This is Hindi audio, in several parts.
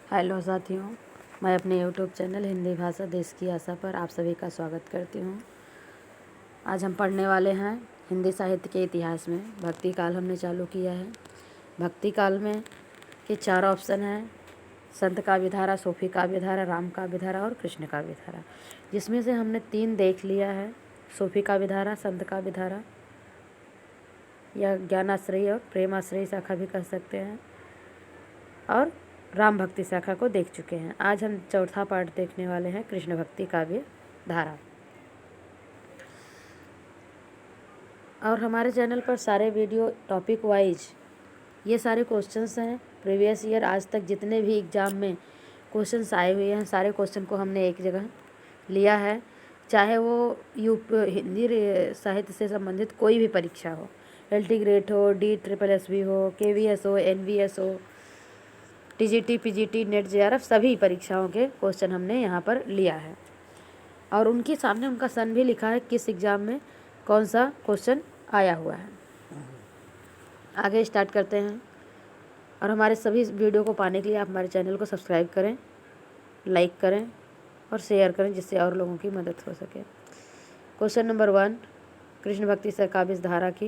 हेलो साथियों, मैं अपने यूट्यूब चैनल हिंदी भाषा देश की आशा पर आप सभी का स्वागत करती हूँ। आज हम पढ़ने वाले हैं हिंदी साहित्य के इतिहास में भक्ति काल हमने चालू किया है। भक्ति काल में के 4 ऑप्शन हैं: संत काव्य धारा, सूफी काव्य धारा, राम काव्य धारा और कृष्ण काव्य धारा, जिसमें से हमने 3 देख लिया है। सूफी काव्य धारा, संत काव्य धारा या ज्ञानाश्रयी और प्रेमाश्रयी शाखा भी कह सकते हैं, और राम भक्ति शाखा को देख चुके हैं। आज हम चौथा पार्ट देखने वाले हैं, कृष्ण भक्ति काव्य धारा। और हमारे चैनल पर सारे वीडियो टॉपिक वाइज ये सारे क्वेश्चंस हैं प्रीवियस ईयर आज तक जितने भी एग्ज़ाम में क्वेश्चंस आए हुए हैं, सारे क्वेश्चन को हमने एक जगह लिया है। चाहे वो हिंदी साहित्य से संबंधित कोई भी परीक्षा हो, LT ग्रेड हो, DSSB हो, KVS हो, NVS हो, TGT, PGT, नेट, JRF सभी परीक्षाओं के क्वेश्चन हमने यहाँ पर लिया है, और उनके सामने उनका सन भी लिखा है, किस एग्ज़ाम में कौन सा क्वेश्चन आया हुआ है। आगे स्टार्ट करते हैं। और हमारे सभी वीडियो को पाने के लिए आप हमारे चैनल को सब्सक्राइब करें, लाइक करें और शेयर करें, जिससे और लोगों की मदद हो सके। क्वेश्चन नंबर 1, कृष्ण भक्ति से काव्य धारा की।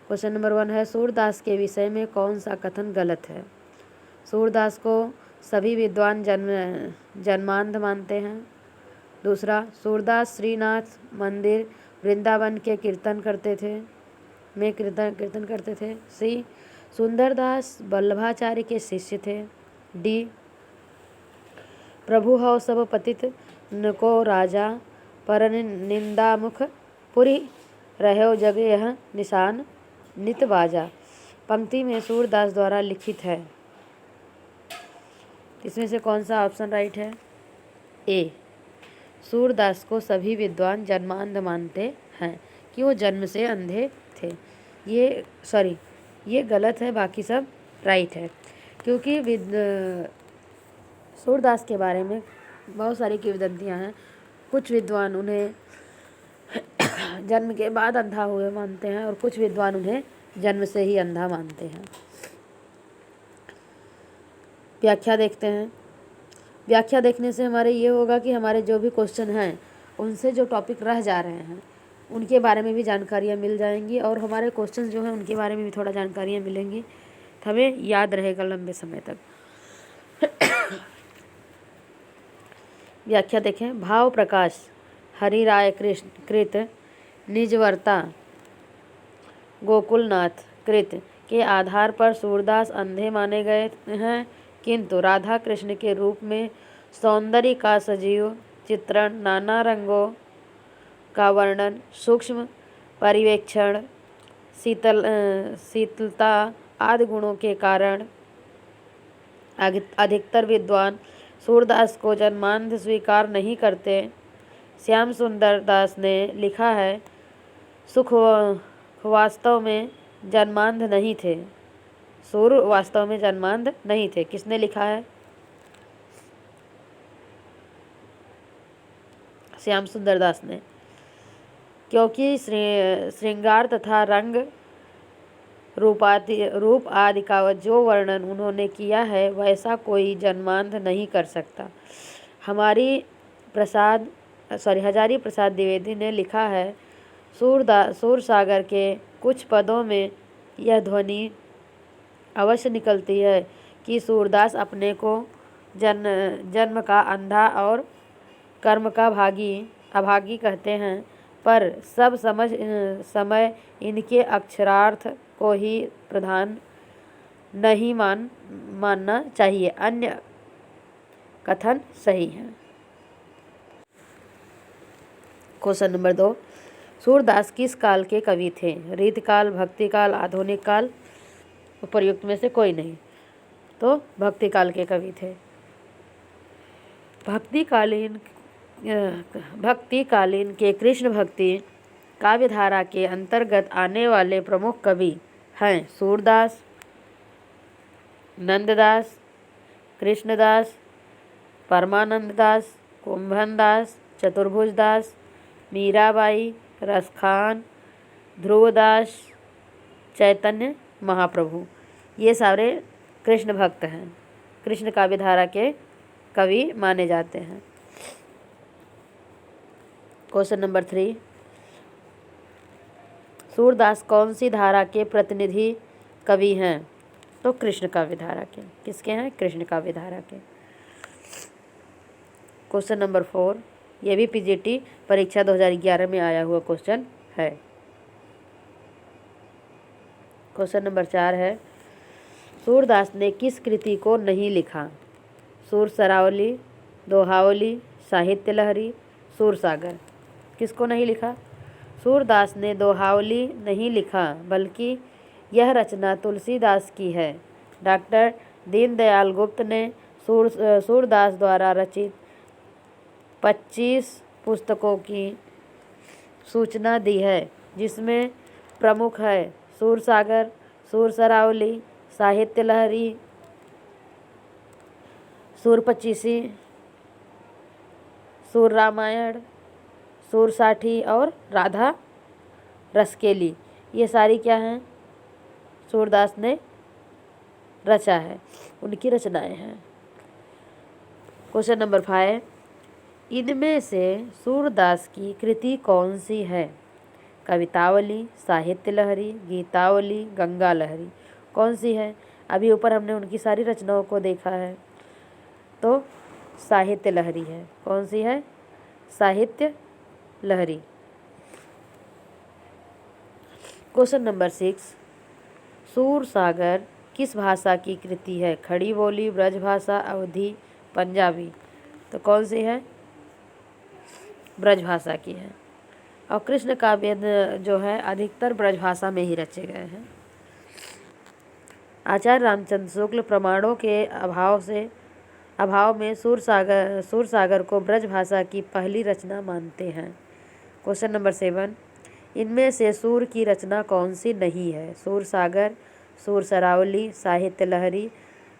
क्वेश्चन नंबर 1 है, सूरदास के विषय में कौन सा कथन गलत है? सूरदास को सभी विद्वान जन्मांध मानते हैं। दूसरा, सूरदास श्रीनाथ मंदिर वृंदावन के कीर्तन करते थे। सी, सुंदरदास वल्लभाचार्य के शिष्य थे। डी, प्रभु हौ सब पतित नको राजा पर निंदामुख पुरी रहो जग यह निशान नित बाजा। पंक्ति में सूरदास द्वारा लिखित है। इसमें से कौन सा ऑप्शन राइट है? ए, सूरदास को सभी विद्वान जन्मांध मानते हैं कि वो जन्म से अंधे थे। ये गलत है, बाकी सब राइट है, क्योंकि सूरदास के बारे में बहुत सारी किंवदंतियाँ हैं। कुछ विद्वान उन्हें जन्म के बाद अंधा हुए मानते हैं और कुछ विद्वान उन्हें जन्म से ही अंधा मानते हैं। व्याख्या देखते हैं। व्याख्या देखने से हमारे ये होगा कि हमारे जो भी क्वेश्चन हैं उनसे जो टॉपिक रह जा रहे हैं उनके बारे में भी जानकारियाँ मिल जाएंगी, और हमारे क्वेश्चन जो हैं उनके बारे में भी थोड़ा जानकारियाँ मिलेंगी, तो हमें याद रहेगा लंबे समय तक। व्याख्या देखें। भाव प्रकाश हरि राय कृष्ण कृत निजवर्ता गोकुलनाथ कृत के आधार पर सूरदास अंधे माने गए हैं, किंतु राधा कृष्ण के रूप में सौंदर्य का सजीव चित्रण, नाना रंगों का वर्णन, सूक्ष्म परिवेक्षण, शीतलता आदि गुणों के कारण अधिकतर विद्वान सूरदास को जन्मांध स्वीकार नहीं करते। श्याम सुंदर दास ने लिखा है, सुख वास्तव में जन्मांध नहीं थे। सूर वास्तव में जन्मांध नहीं थे। किसने लिखा है? श्याम सुंदर दास ने, क्योंकि श्रृंगार तथा रंग रूप आदि का जो वर्णन उन्होंने किया है वैसा कोई जन्मांध नहीं कर सकता। हजारी प्रसाद द्विवेदी ने लिखा है, सूर सागर के कुछ पदों में यह ध्वनि अवश्य निकलती है कि सूरदास अपने को जन्म का अंधा और कर्म का अभागी कहते हैं, पर सब समय इनके अक्षरार्थ को ही प्रधान नहीं मानना चाहिए, अन्य कथन सही है। क्वेश्चन नंबर 2, सूरदास किस काल के कवि थे? रीतकाल, भक्ति काल, आधुनिक काल? उपर्युक्त में से कोई नहीं, तो भक्ति काल के कवि थे। भक्ति कालीन के कृष्ण भक्ति काव्य धारा के अंतर्गत आने वाले प्रमुख कवि हैं सूरदास, नंददास, कृष्णदास, परमानंददास, कुंभनदास, चतुर्भुजदास, मीराबाई, रसखान, ध्रुवदास, चैतन्य महाप्रभु। ये सारे कृष्ण भक्त हैं। कृष्ण काव्य धारा के कवि माने जाते हैं। क्वेश्चन नंबर 3, सूरदास कौन सी धारा के प्रतिनिधि कवि हैं? तो कृष्ण काव्य धारा के। किसके हैं? कृष्ण काव्य धारा के। क्वेश्चन नंबर 4, ये भी पीजीटी परीक्षा 2011 में आया हुआ क्वेश्चन है। क्वेश्चन नंबर 4 है, सूरदास ने किस कृति को नहीं लिखा? सूर सरावली, दोहावली, साहित्य लहरी, सूरसागर। किसको नहीं लिखा? सूरदास ने दोहावली नहीं लिखा, बल्कि यह रचना तुलसीदास की है। डॉक्टर दीनदयाल गुप्त ने सूरदास द्वारा रचित 25 पुस्तकों की सूचना दी है, जिसमें प्रमुख है सूरसागर, सूर सरावली, साहित्य लहरी, सूर पचीसी, सूर रामायण, सूर साठी और राधा रसकेली। ये सारी क्या हैं? सूरदास ने रचा है, उनकी रचनाएं हैं। क्वेश्चन नंबर 5, इनमें से सूरदास की कृति कौन सी है? कवितावली, साहित्य लहरी, गीतावली, गंगा लहरी। कौन सी है? अभी ऊपर हमने उनकी सारी रचनाओं को देखा है, तो साहित्य लहरी है। कौन सी है? साहित्य लहरी। क्वेश्चन नंबर 6, सूरसागर किस भाषा की कृति है? खड़ी बोली, ब्रजभाषा, अवधी, पंजाबी। तो कौन सी है? ब्रजभाषा की है। और कृष्ण काव्य जो है अधिकतर ब्रजभाषा में ही रचे गए हैं। आचार्य रामचंद्र शुक्ल प्रमाणों के अभाव में सूरसागर को ब्रजभाषा की पहली रचना मानते हैं। क्वेश्चन नंबर 7, इनमें से सूर की रचना कौन सी नहीं है? सूरसागर, सूर सरावली, साहित्य लहरी,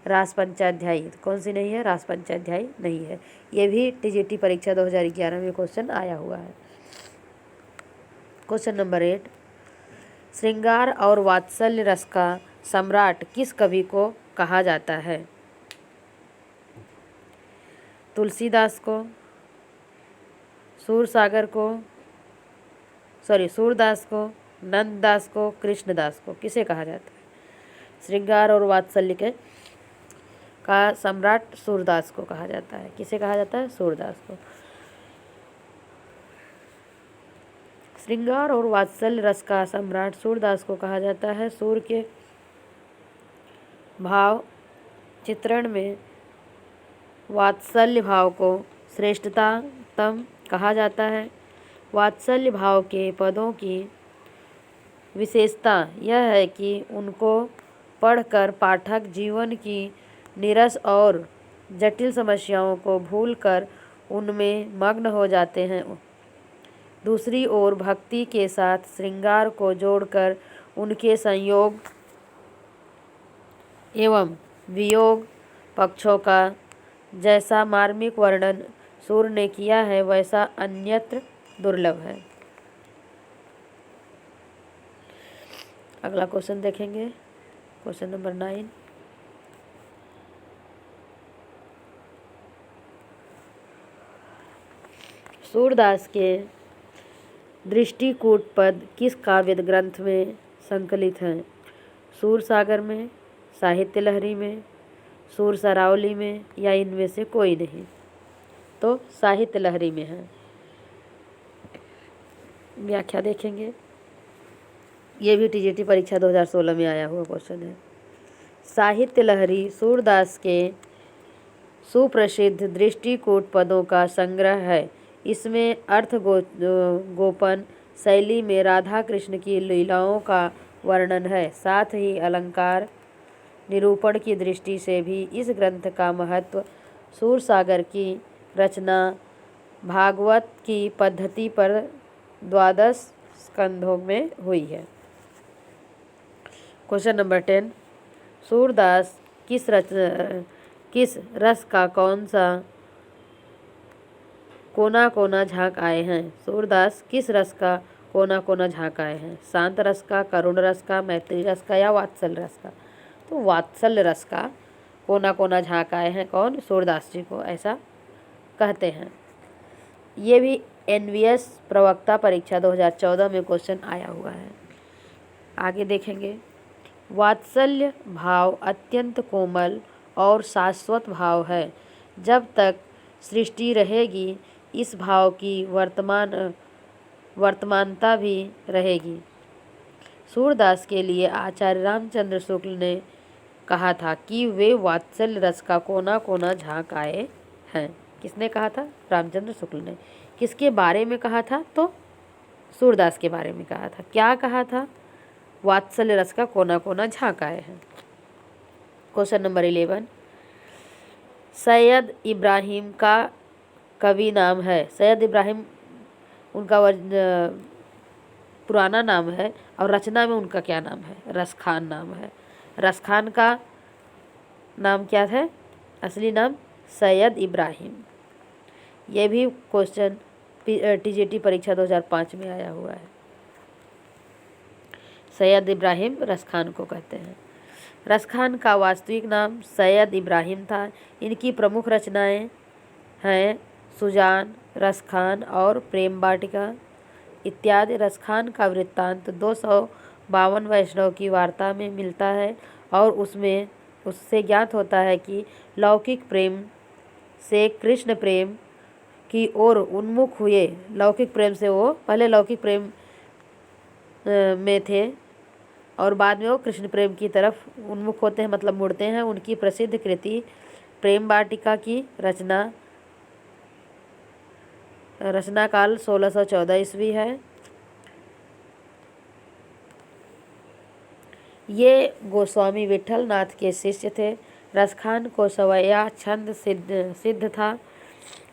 रास पंचाध्यायी। कौन सी नहीं है? रास पंचाध्यायी नहीं है। ये भी टीजीटी परीक्षा 2011 में क्वेश्चन आया हुआ है। क्वेश्चन नंबर 8, श्रृंगार और वात्सल्य रस का सम्राट किस कवि को कहा जाता है? तुलसीदास को, सूरदास को, नंददास को, कृष्णदास को। किसे कहा जाता है? श्रृंगार और वात्सल्य का सम्राट सूरदास को कहा जाता है। किसे कहा जाता है? सूरदास को। श्रृंगार और वात्सल्य रस का सम्राट सूरदास को कहा जाता है। सूर के भाव चित्रण में वात्सल्य भाव को श्रेष्ठतम कहा जाता है। वात्सल्य भाव के पदों की विशेषता यह है कि उनको पढ़कर पाठक जीवन की नीरस और जटिल समस्याओं को भूलकर उनमें मग्न हो जाते हैं। दूसरी ओर भक्ति के साथ श्रृंगार को जोड़कर उनके संयोग एवं वियोग पक्षों का जैसा मार्मिक वर्णन सूर ने किया है, वैसा अन्यत्र दुर्लभ है। अगला क्वेश्चन देखेंगे, क्वेश्चन नंबर 9। सूरदास के दृष्टिकूट पद किस काव्य ग्रंथ में संकलित हैं? सूरसागर में, साहित्य लहरी में, सूर सरावली में, या इनमें से कोई नहीं? तो साहित्य लहरी में है। व्याख्या देखेंगे, ये भी टीजीटी परीक्षा 2016 में आया हुआ क्वेश्चन है। साहित्य लहरी सूरदास के सुप्रसिद्ध दृष्टिकूट पदों का संग्रह है। इसमें अर्थ गोपन शैली में राधा कृष्ण की लीलाओं का वर्णन है। साथ ही अलंकार निरूपण की दृष्टि से भी इस ग्रंथ का महत्व सूरसागर की रचना भागवत की पद्धति पर 12 स्कंधों में हुई है। क्वेश्चन नंबर 10, सूरदास किस रस का कौन सा कोना कोना झांक आए हैं? सूरदास किस रस का कोना कोना झांक आए हैं? शांत रस का, करुण रस का, मैत्री रस का, या वात्सल्य रस का? तो वात्सल्य रस का कोना कोना झाँक आए हैं। कौन? सूरदास जी को ऐसा कहते हैं। ये भी NVS प्रवक्ता परीक्षा 2014 में क्वेश्चन आया हुआ है। आगे देखेंगे। वात्सल्य भाव अत्यंत कोमल और शाश्वत भाव है। जब तक सृष्टि रहेगी इस भाव की वर्तमानता भी रहेगी। सूरदास के लिए आचार्य रामचंद्र शुक्ल ने कहा था कि वे वात्सल्य रस का कोना कोना झाँक आए हैं। किसने कहा था? रामचंद्र शुक्ल ने। किसके बारे में कहा था? तो सूरदास के बारे में कहा था। क्या कहा था? वात्सल्य रस का कोना कोना झाँक आए हैं। Question number 11। सैयद इब्राहिम का कवि नाम है। सैयद इब्राहिम उनका पुराना नाम है और रचना में उनका क्या नाम है? रसखान नाम है। रसखान का नाम क्या है? असली नाम सैयद इब्राहिम। ये भी क्वेश्चन TGT परीक्षा 2005 में आया हुआ है। सैयद इब्राहिम रसखान को कहते हैं। रसखान का वास्तविक नाम सैयद इब्राहिम था। इनकी प्रमुख रचनाएं हैं सुजान, रसखान और प्रेम वाटिका इत्यादि। रसखान का वृत्तांत 252 वैष्णव की वार्ता में मिलता है और उससे ज्ञात होता है कि लौकिक प्रेम से कृष्ण प्रेम की ओर उन्मुख हुए। लौकिक प्रेम से वो पहले लौकिक प्रेम में थे और बाद में वो कृष्ण प्रेम की तरफ उन्मुख होते हैं, मतलब मुड़ते हैं। उनकी प्रसिद्ध कृति प्रेम वाटिका की रचना काल 1614 ईस्वी है। ये गोस्वामी विठल नाथ के शिष्य थे। रसखान को सवैया छंद सिद्ध था।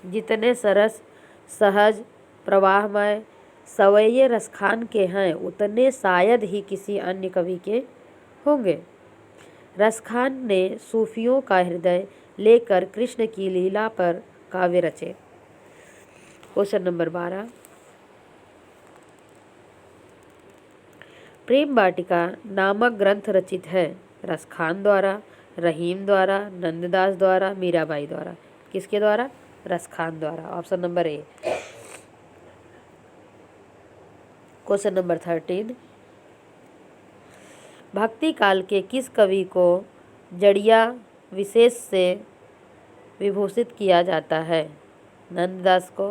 जितने सरस, सहज, प्रवाहमय सवैये रसखान के हैं उतने शायद ही किसी अन्य कवि के होंगे। रसखान ने सूफियों का हृदय लेकर कृष्ण की लीला पर काव्य रचे। Question number 12। प्रेम वाटिका नामक ग्रंथ रचित है रसखान द्वारा, रहीम द्वारा, नंददास द्वारा, मीराबाई द्वारा। किसके द्वारा? रसखान द्वारा। Option number A. Question number 13। भक्ति काल के किस कवि को जड़िया विशेष से विभूषित किया जाता है? नंददास को,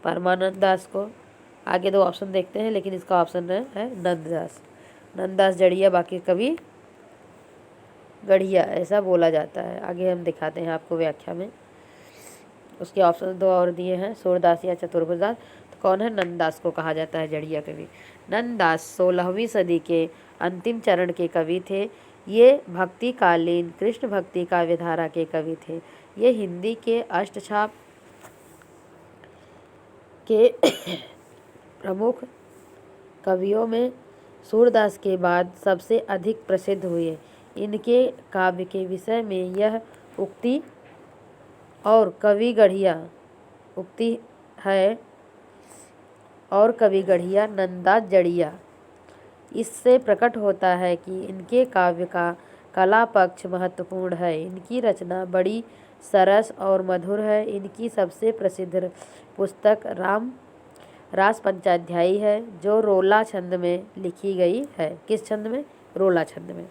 परमानंद दास को। आगे दो ऑप्शन देखते हैं, लेकिन इसका ऑप्शन है नंददास। नंददास जड़िया, बाकी कवि गढ़िया, ऐसा बोला जाता है। आगे हम दिखाते हैं आपको व्याख्या में। उसके ऑप्शन दो और दिए हैं, सूरदास या चतुर्भुजदास। तो कौन है? नंददास को कहा जाता है जड़िया कवि। नंददास 16वीं सदी के अंतिम चरण के कवि थे। ये भक्तिकालीन कृष्ण भक्ति काव्यधारा के कवि थे। ये हिंदी के अष्टछाप के प्रमुख कवियों में सूरदास के बाद सबसे अधिक प्रसिद्ध हुए। इनके काव्य के विषय में यह उक्ति और कवि गढ़िया नंददास जड़िया। इससे प्रकट होता है कि इनके काव्य का कला पक्ष महत्वपूर्ण है। इनकी रचना बड़ी सरस और मधुर है। इनकी सबसे प्रसिद्ध पुस्तक रास पंचाध्यायी है, जो रोला छंद में लिखी गई है। किस छंद में? रोला छंद में।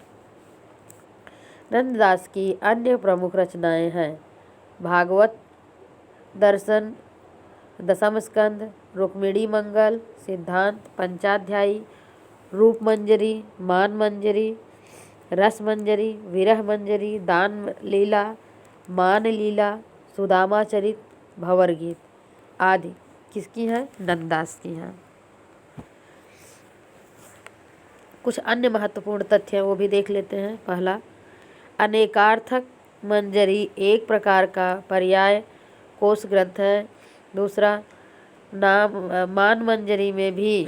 नंददास की अन्य प्रमुख रचनाएं हैं भागवत दर्शन, दशम स्कंद, रुक्मिणी मंगल, सिद्धांत, पंचाध्यायी, रूप मंजरी, मान मंजरी, रस मंजरी, विरह मंजरी, दान लीला, मान लीला, सुदामा चरित, भंवर गीत आदि। किसकी हैं? नंददास की हैं। कुछ अन्य महत्वपूर्ण तथ्य हैं, वो भी देख लेते हैं। पहला, अनेकार्थक मंजरी एक प्रकार का पर्याय कोश ग्रंथ है। दूसरा, मान मंजरी में भी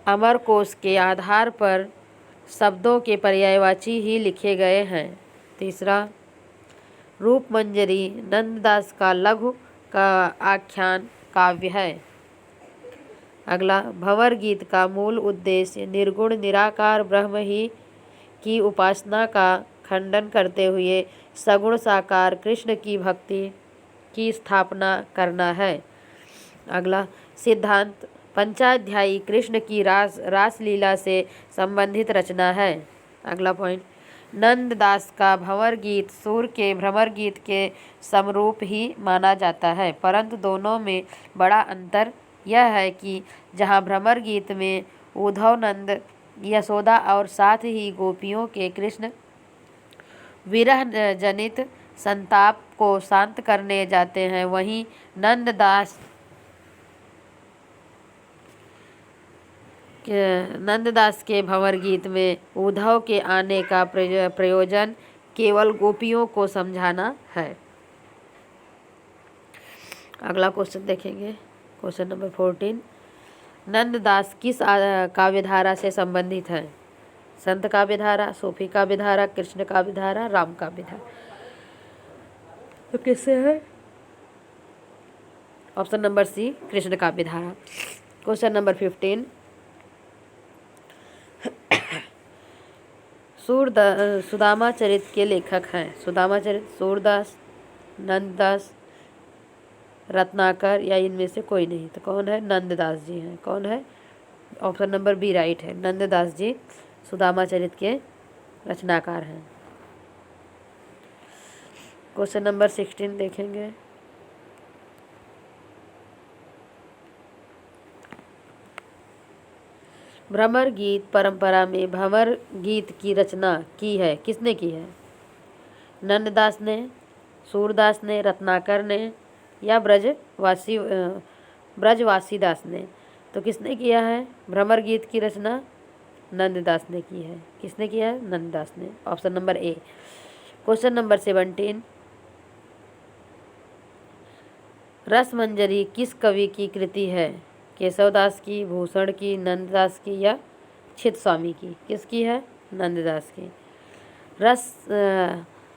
अमर कोश के आधार पर शब्दों के पर्यायवाची ही लिखे गए हैं। तीसरा, रूप मंजरी नंददास का लघु का आख्यान काव्य है। अगला, भंवर गीत का मूल उद्देश्य निर्गुण निराकार ब्रह्म ही की उपासना का खंडन करते हुए सगुण साकार कृष्ण की भक्ति की स्थापना करना है। अगला सिद्धांत, पंचाध्यायी कृष्ण की रासलीला से संबंधित रचना है। अगला पॉइंट, नंददास का भंवर गीत सूर के भ्रमर गीत के समरूप ही माना जाता है, परंतु दोनों में बड़ा अंतर यह है कि जहाँ भ्रमर गीत में उद्धव नंद, यशोदा और साथ ही गोपियों के कृष्ण विरह जनित संताप को शांत करने जाते हैं, वहीं नंददास के भंवर गीत में उद्धव के आने का प्रयोजन केवल गोपियों को समझाना है। अगला क्वेश्चन देखेंगे, क्वेश्चन नंबर 14, नंददास किस काव्यधारा से संबंधित है? संत काव्यधारा, सूफी काव्यधारा, कृष्ण काव्यधारा, राम काव्यधारा। तो किससे है? ऑप्शन नंबर सी, कृष्ण काव्यधारा। क्वेश्चन नंबर 15, सुदामा चरित के लेखक हैं? सुदामा चरित सूरदास, नंददास, रत्नाकर या इनमें से कोई नहीं। तो कौन है? नंददास जी हैं। कौन है? ऑप्शन नंबर बी राइट है, नंददास जी सुदामा चरित के रचनाकार हैं। क्वेश्चन नंबर 16 देखेंगे, भ्रमर गीत परंपरा में भंवर गीत की रचना की है, किसने की है? नंददास ने, सूरदास ने, रत्नाकर ने या ब्रजवासी दास ने? तो किसने किया है भ्रमर गीत की रचना? नंददास ने की है। किसने किया है? नंददास ने। Option number A. Question number 17, Rasmanjari किस कवि की कृति है? केशवदास की, भूषण की, नंददास की या चित्तस्वामी की? किसकी है? नंददास की।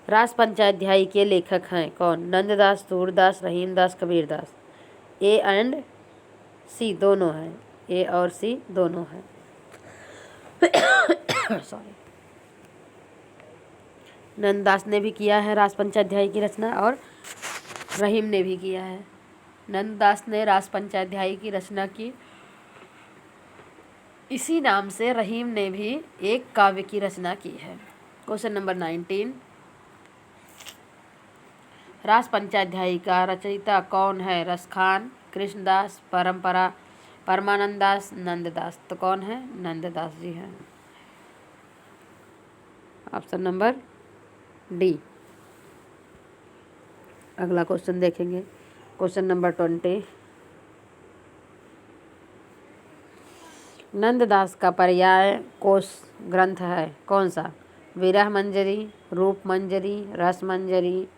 रास पंचाध्यायी के लेखक हैं कौन? नंददास, सूरदास, रहीमदास, कबीरदास। ए एंड सी दोनों हैं, ए और सी दोनों हैं। सॉरी, नंददास ने भी किया है रास पंचाध्यायी की रचना और रहीम ने भी किया है। नंददास ने रास पंचाध्यायी की रचना की, इसी नाम से रहीम ने भी एक काव्य की रचना की है। क्वेश्चन नंबर 19, रास पंचाध्यायी का रचयिता कौन है? रसखान, कृष्णदास, परमानंद दास, नंददास। तो कौन है? नंददास जी हैं। Option number D. अगला क्वेश्चन देखेंगे, क्वेश्चन नंबर 20, नंददास का पर्याय कोश ग्रंथ है कौन सा? विरह मंजरी, रूप मंजरी, रस मंजरी,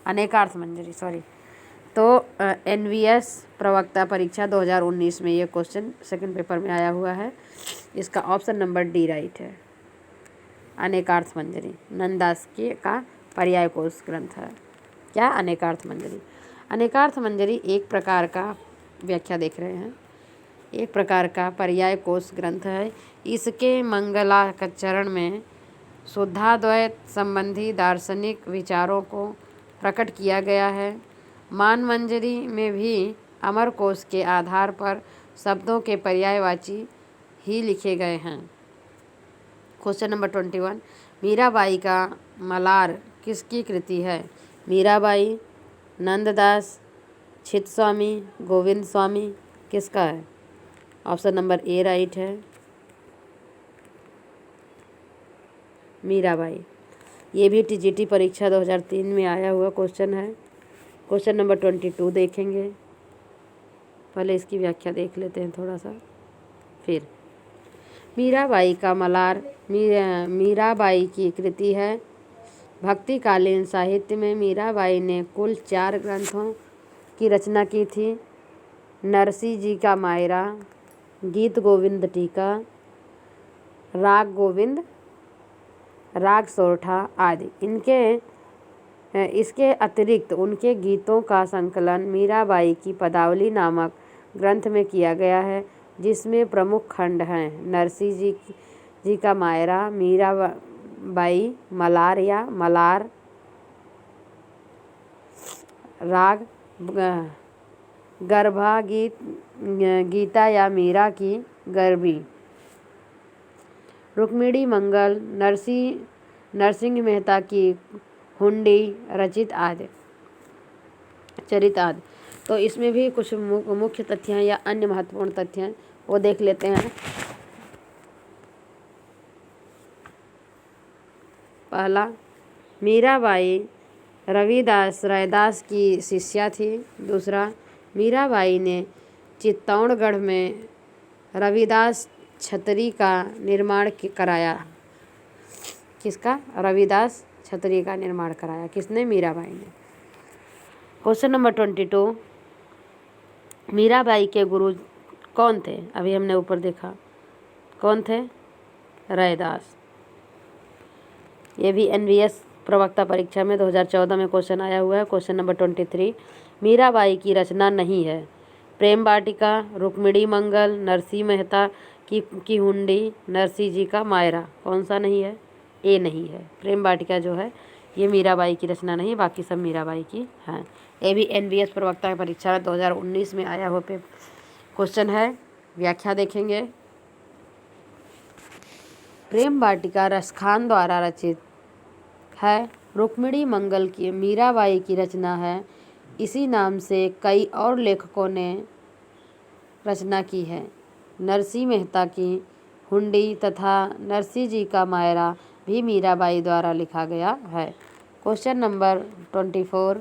अनेकार्थ मंजरी। सॉरी। तो NVS प्रवक्ता परीक्षा 2019 में ये क्वेश्चन सेकंड पेपर में आया हुआ है। इसका ऑप्शन नंबर डी राइट है, अनेकार्थ मंजरी नंददास के का पर्याय कोश ग्रंथ है। क्या? अनेकार्थ मंजरी। अनेकार्थ मंजरी एक प्रकार का, व्याख्या देख रहे हैं, एक प्रकार का पर्याय कोश ग्रंथ है। इसके मंगलाचरण में शुद्धाद्वैत संबंधी दार्शनिक विचारों को प्रकट किया गया है। मान मंजरी में भी अमर कोश के आधार पर शब्दों के पर्यायवाची ही लिखे गए हैं। क्वेश्चन नंबर 21, मीराबाई का मलार किसकी कृति है? मीराबाई, नंददास, चित्तस्वामी, गोविंद स्वामी। किसका है? ऑप्शन नंबर ए राइट है, मीराबाई। ये भी TGT परीक्षा 2003 में आया हुआ क्वेश्चन है। क्वेश्चन नंबर 22 देखेंगे, पहले इसकी व्याख्या देख लेते हैं थोड़ा सा फिर। मीराबाई का मलार मीराबाई की कृति है। भक्तिकालीन साहित्य में मीराबाई ने कुल 4 ग्रंथों की रचना की थी। नरसी जी का मायरा, गीत गोविंद टीका, राग गोविंद, राग सोरठा आदि। इसके अतिरिक्त उनके गीतों का संकलन मीराबाई की पदावली नामक ग्रंथ में किया गया है, जिसमें प्रमुख खंड हैं नरसिंह जी का मायरा, मीराबाई, मलार या मलार, राग, गर्भा गीता या मीरा की गर्भी, रुक्मिणी मंगल, नरसिंह मेहता की हुंडी चरित आदि। तो इसमें भी कुछ मुख्य तथ्य हैं या अन्य महत्वपूर्ण तथ्य हैं, वो देख लेते हैं। पहला, मीराबाई रैदास की शिष्या थी। दूसरा, मीराबाई ने चित्तौड़गढ़ में रविदास छतरी का निर्माण कराया। किसका? रविदास छतरी का निर्माण कराया। किसने? मीराबाई ने। क्वेश्चन नंबर 22, मीराबाई के गुरु कौन थे? अभी हमने ऊपर देखा कौन थे? रैदास। ये भी NVS प्रवक्ता परीक्षा में 2014 में क्वेश्चन आया हुआ है। क्वेश्चन नंबर 23, मीराबाई की रचना नहीं है। प्रेम वाटिका, रुक्मिणी मंगल, नरसिंह मेहता की हुंडी, नरसिंह जी का मायरा। कौन सा नहीं है? ए नहीं है। प्रेम वाटिका जो है ये मीराबाई की रचना नहीं, बाकी सब मीराबाई की हैं। ये भी NVS प्रवक्ता परीक्षा में 2019 में आया हुआ क्वेश्चन है। व्याख्या देखेंगे। प्रेम वाटिका रसखान द्वारा रचित है। रुक्मिणी मंगल की मीराबाई की रचना है। इसी नाम से कई और लेखकों ने रचना की है। नरसिंह मेहता की हुंडी तथा नरसिंह जी का मायरा भी मीराबाई द्वारा लिखा गया है। क्वेश्चन नंबर 24,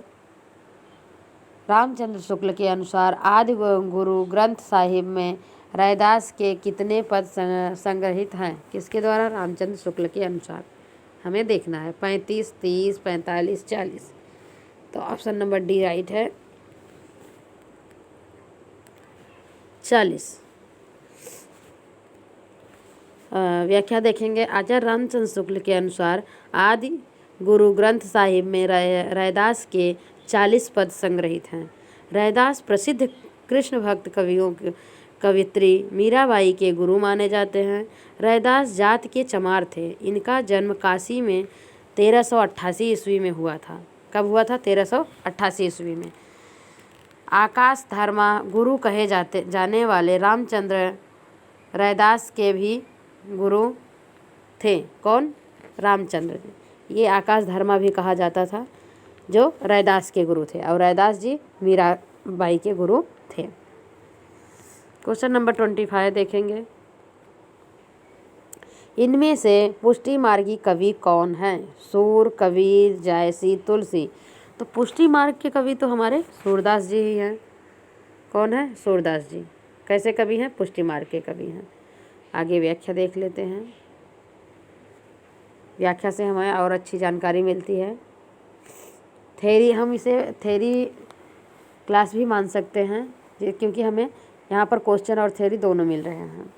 रामचंद्र शुक्ल के अनुसार आदि गुरु ग्रंथ साहिब में रैदास के कितने पद संग्रहित हैं? किसके द्वारा? रामचंद्र शुक्ल के अनुसार। हमें देखना है 35, 30, 45, 40। तो ऑप्शन नंबर डी राइट है, 40। व्याख्या देखेंगे। आचार्य रामचंद्र शुक्ल के अनुसार आदि गुरु ग्रंथ साहिब में रैदास के 40 पद संग्रहित हैं। रैदास प्रसिद्ध कृष्ण भक्त कवित्री मीराबाई के गुरु माने जाते हैं। रैदास जात के चमार थे। इनका जन्म काशी में 1388 ईस्वी में हुआ था। कब हुआ था? 1388 ईस्वी में। आकाश धर्मा गुरु कहे जाने वाले रामचंद्र रैदास के भी गुरु थे। कौन? रामचंद्र जी। ये आकाश धर्मा भी कहा जाता था, जो रैदास के गुरु थे, और रैदास जी मीराबाई के गुरु थे। क्वेश्चन नंबर 25 देखेंगे। इनमें से पुष्टि मार्गी कवि कौन है? सूर, कबीर, जायसी, तुलसी। तो पुष्टि मार्ग के कवि तो हमारे सूरदास जी ही हैं। कौन है? सूरदास जी। कैसे कवि हैं? पुष्टि मार्ग के कवि हैं। आगे व्याख्या देख लेते हैं। व्याख्या से हमें और अच्छी जानकारी मिलती है। थेरी, हम इसे थेरी क्लास भी मान सकते हैं, क्योंकि हमें यहाँ पर क्वेश्चन और थ्योरी दोनों मिल रहे हैं।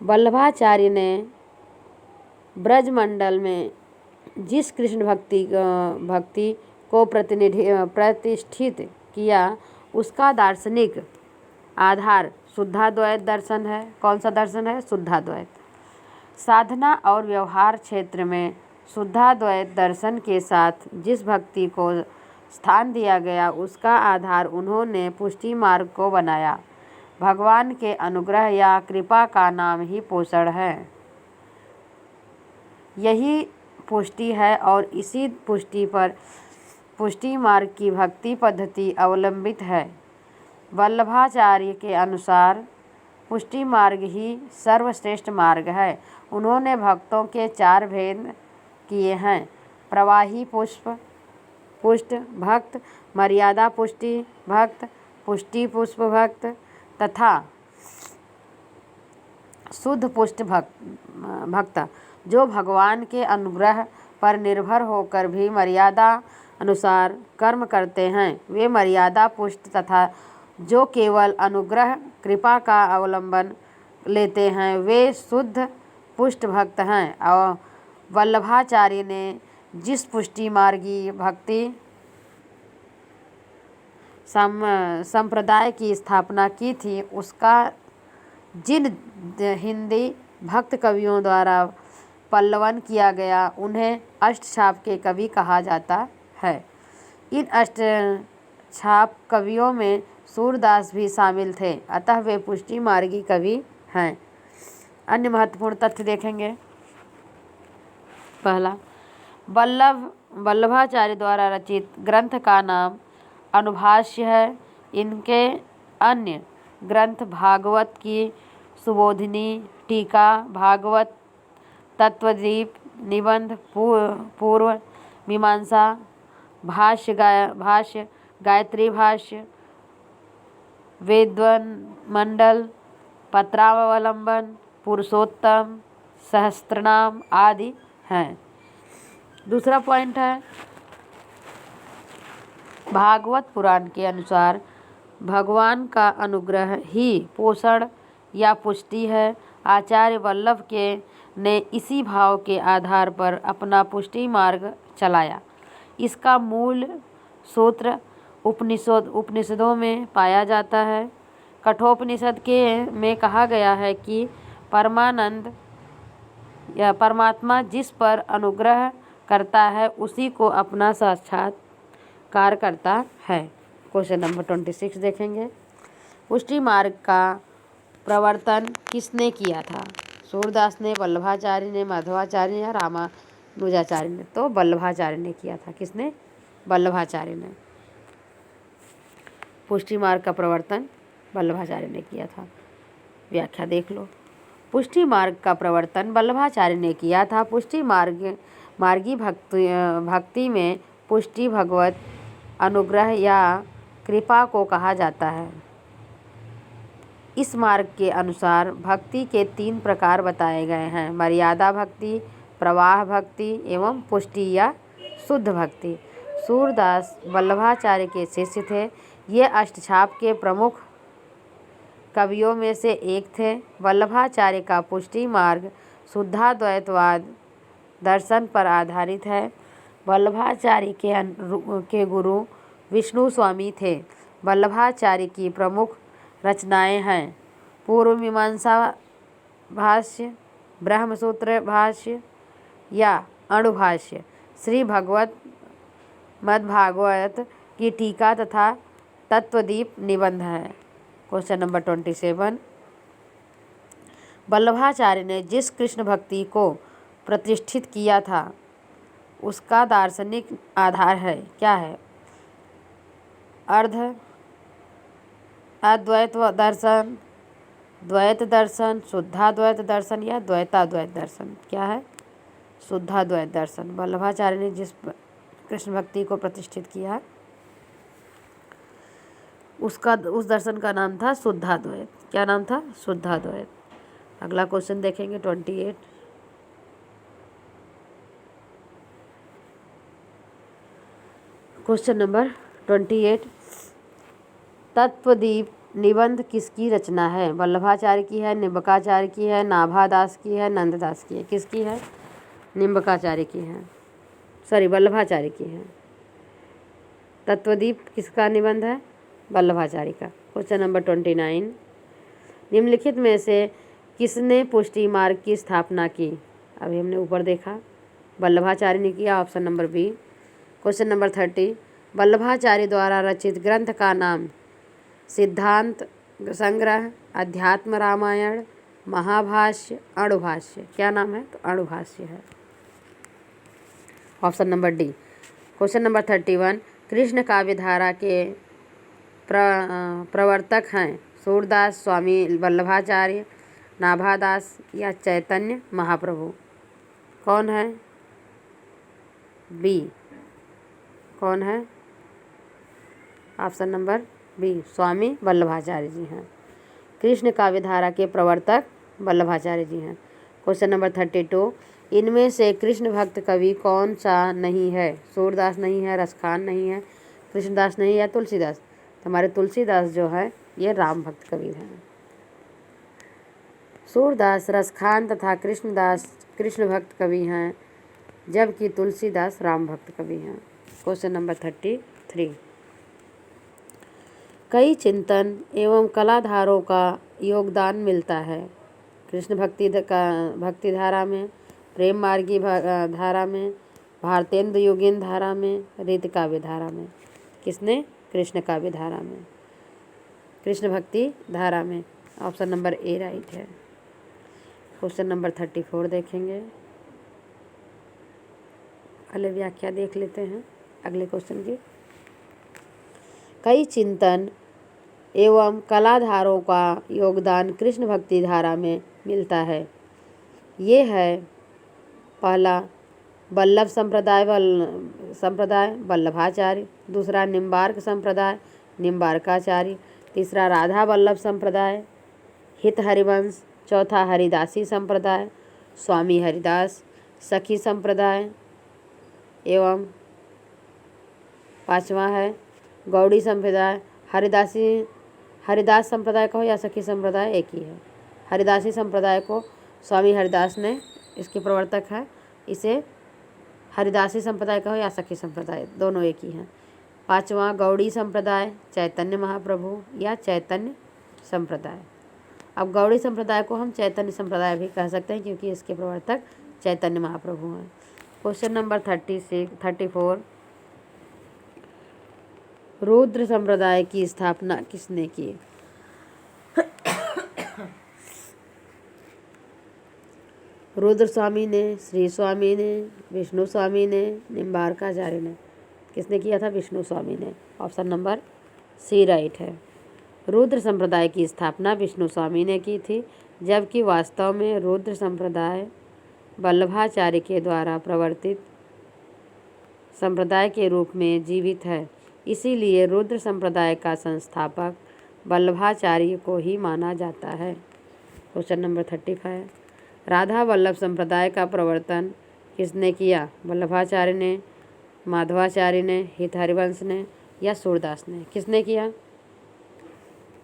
वल्लभाचार्य ने ब्रजमंडल में जिस कृष्ण भक्ति को प्रतिष्ठित किया, उसका दार्शनिक आधार शुद्धाद्वैत दर्शन है। कौन सा दर्शन है? शुद्धाद्वैत। साधना और व्यवहार क्षेत्र में शुद्धाद्वैत दर्शन के साथ जिस भक्ति को स्थान दिया गया, उसका आधार उन्होंने पुष्टि मार्ग को बनाया। भगवान के अनुग्रह या कृपा का नाम ही पोषण है। यही पुष्टि है और इसी पुष्टि पर पुष्टि मार्ग की भक्ति पद्धति अवलंबित है। वल्लभाचार्य के अनुसार पुष्टि मार्ग ही सर्वश्रेष्ठ मार्ग है। उन्होंने भक्तों के 4 भेद किए हैं: प्रवाही पुष्ट भक्त, मर्यादा पुष्टि भक्त, पुष्टि पुष्प भक्त तथा शुद्ध पुष्ट भक्त, जो भगवान के अनुग्रह पर निर्भर होकर भी मर्यादा अनुसार कर्म करते हैं। वे मर्यादा पुष्ट तथा जो केवल अनुग्रह कृपा का अवलंबन लेते हैं, वे शुद्ध पुष्ट भक्त हैं। और वल्लभाचार्य ने जिस पुष्टि मार्गी भक्ति संप्रदाय की स्थापना की थी, उसका जिन हिंदी भक्त कवियों द्वारा पल्लवन किया गया उन्हें अष्टछाप के कवि कहा जाता है। इन अष्टछाप कवियों में सूरदास भी शामिल थे, अतः वे पुष्टि मार्गी कवि हैं। अन्य महत्वपूर्ण तथ्य देखेंगे। पहला, वल्लभाचार्य द्वारा रचित ग्रंथ का नाम अनुभाष्य है। इनके अन्य ग्रंथ भागवत की सुबोधिनी, टीका, भागवत तत्वदीप, निबंध, पूर्व मीमांसा, भाष्य, गायत्री भाष्य, वेदवन्मंडल, पत्रावलंबन, पुरुषोत्तम, सहस्त्रनाम आदि हैं। दूसरा पॉइंट है, भागवत पुराण के अनुसार भगवान का अनुग्रह ही पोषण या पुष्टि है। आचार्य वल्लभ के ने इसी भाव के आधार पर अपना पुष्टि मार्ग चलाया। इसका मूल सूत्र उपनिषदों में पाया जाता है। कठोपनिषद में कहा गया है कि परमानंद या परमात्मा जिस पर अनुग्रह करता है उसी को अपना साक्षात्कार करता है। क्वेश्चन नंबर 26 देखेंगे। पुष्टि मार्ग का प्रवर्तन किसने किया था? सूरदास ने, वल्लभाचार्य ने, माधवाचार्य या रामानुजाचार्य ने? तो वल्लभाचार्य ने किया था। किसने? वल्लभाचार्य ने। पुष्टि मार्ग का प्रवर्तन वल्लभाचार्य ने किया था। व्याख्या देख लो। पुष्टि मार्ग का प्रवर्तन वल्लभाचार्य ने किया था। पुष्टि मार्गी भक्ति में पुष्टि भगवत अनुग्रह या कृपा को कहा जाता है। इस मार्ग के अनुसार भक्ति के 3 प्रकार बताए गए हैं: मर्यादा भक्ति, प्रवाह भक्ति एवं पुष्टि या शुद्ध भक्ति। सूरदास वल्लभाचार्य के शिष्य थे। ये अष्टछाप के प्रमुख कवियों में से एक थे। वल्लभाचार्य का पुष्टि मार्ग शुद्धाद्वैतवाद दर्शन पर आधारित है। वल्लभाचार्य के गुरु विष्णु स्वामी थे। वल्लभाचार्य की प्रमुख रचनाएं हैं पूर्व मीमांसा भाष्य, ब्रह्मसूत्र भाष्य या अणुभाष्य, श्री भगवत मद्भागवत की टीका तथा तत्वदीप निबंध है। क्वेश्चन नंबर 27, वल्लभाचार्य ने जिस कृष्ण भक्ति को प्रतिष्ठित किया था उसका दार्शनिक आधार है, क्या है? अद्वैत दर्शन, द्वैत दर्शन, शुद्धाद्वैत दर्शन या द्वैताद्वैत दर्शन? क्या है? शुद्धाद्वैत दर्शन। वल्लभाचार्य ने जिस कृष्ण भक्ति को प्रतिष्ठित किया उस दर्शन का नाम था शुद्धाद्वैत। क्या नाम था? शुद्धाद्वैत। अगला क्वेश्चन देखेंगे 28। क्वेश्चन नंबर 28, तत्वदीप निबंध किसकी रचना है? वल्लभाचार्य की है, निम्बकाचार्य की है, नाभादास की है, नंददास की है? किसकी है? निम्बकाचार्य की है, वल्लभाचार्य की है। तत्वदीप किसका निबंध है? वल्लभाचार्य का। क्वेश्चन नंबर 29, निम्नलिखित में से किसने पुष्टि मार्ग की स्थापना की? अभी हमने ऊपर देखा, वल्लभाचार्य ने किया, option number B. Question number 30, Vallabhacharya द्वारा रचित ग्रंथ का नाम सिद्धांत संग्रह, अध्यात्म रामायण, महाभाष्य, अणुभाष्य? क्या नाम है? तो अणुभाष्य है, option number D. Question number 31, कृष्ण काव्यधारा के प्रवर्तक हैं सूरदास, स्वामी वल्लभाचार्य, नाभादास या चैतन्य महाप्रभु? कौन है? बी। कौन है? ऑप्शन नंबर बी, स्वामी वल्लभाचार्य जी हैं। कृष्ण काव्यधारा के प्रवर्तक वल्लभाचार्य जी हैं। क्वेश्चन नंबर 32, इनमें से कृष्ण भक्त कवि कौन सा नहीं है? सूरदास नहीं है, रसखान नहीं है, कृष्णदास नहीं या तुलसीदास? हमारे तुलसीदास जो है ये राम भक्त कवि हैं। सूरदास रसखान तथा कृष्णदास कृष्ण भक्त कवि हैं, जबकि तुलसीदास राम भक्त कवि हैं। क्वेश्चन नंबर 33, कई चिंतन एवं कलाधारों का योगदान मिलता है? कृष्ण भक्ति धारा में, प्रेम मार्गी धारा में, भारतेंदु योगिन धारा में, रीति काव्य धारा में। किसने? कृष्ण काव्य धारा में, कृष्ण भक्ति धारा में। ऑप्शन नंबर ए राइट है। क्वेश्चन नंबर 34 देखेंगे। पहले व्याख्या देख लेते हैं अगले क्वेश्चन की। कई चिंतन एवं कलाधारों का योगदान कृष्ण भक्ति धारा में मिलता है। ये है पहला वल्लभ संप्रदाय वल्लभाचार्य, दूसरा निम्बार्क संप्रदाय निम्बार्काचार्य, तीसरा राधा वल्लभ संप्रदाय हित हरिवंश, चौथा हरिदासी संप्रदाय स्वामी हरिदास सखी संप्रदाय एवं पांचवा है गौड़ी संप्रदाय। हरिदास संप्रदाय को या सखी संप्रदाय एक ही है। हरिदासी संप्रदाय को स्वामी हरिदास ने इसके प्रवर्तक है। इसे हरिदासी संप्रदाय कहो या सखी संप्रदाय, दोनों एक ही हैं। पांचवा गौड़ी संप्रदाय चैतन्य महाप्रभु या चैतन्य संप्रदाय। अब गौड़ी संप्रदाय को हम चैतन्य संप्रदाय भी कह सकते हैं क्योंकि इसके प्रवर्तक चैतन्य महाप्रभु हैं। क्वेश्चन नंबर 34 रुद्र संप्रदाय की स्थापना किसने की? रुद्र स्वामी ने, श्री स्वामी ने, विष्णु स्वामी ने, निम्बार्काचार्य ने। किसने किया था? विष्णु स्वामी ने। ऑप्शन नंबर सी राइट है। रुद्र संप्रदाय की स्थापना विष्णु स्वामी ने की थी, जबकि वास्तव में रुद्र संप्रदाय वल्लभाचार्य के द्वारा प्रवर्तित संप्रदाय के रूप में जीवित है। इसीलिए रुद्र संप्रदाय का संस्थापक वल्लभाचार्य को ही माना जाता है। क्वेश्चन नंबर 35 राधा वल्लभ संप्रदाय का प्रवर्तन किसने किया? वल्लभाचार्य ने, माधवाचार्य ने, हित हरिवंश ने या सूरदास ने? किसने किया?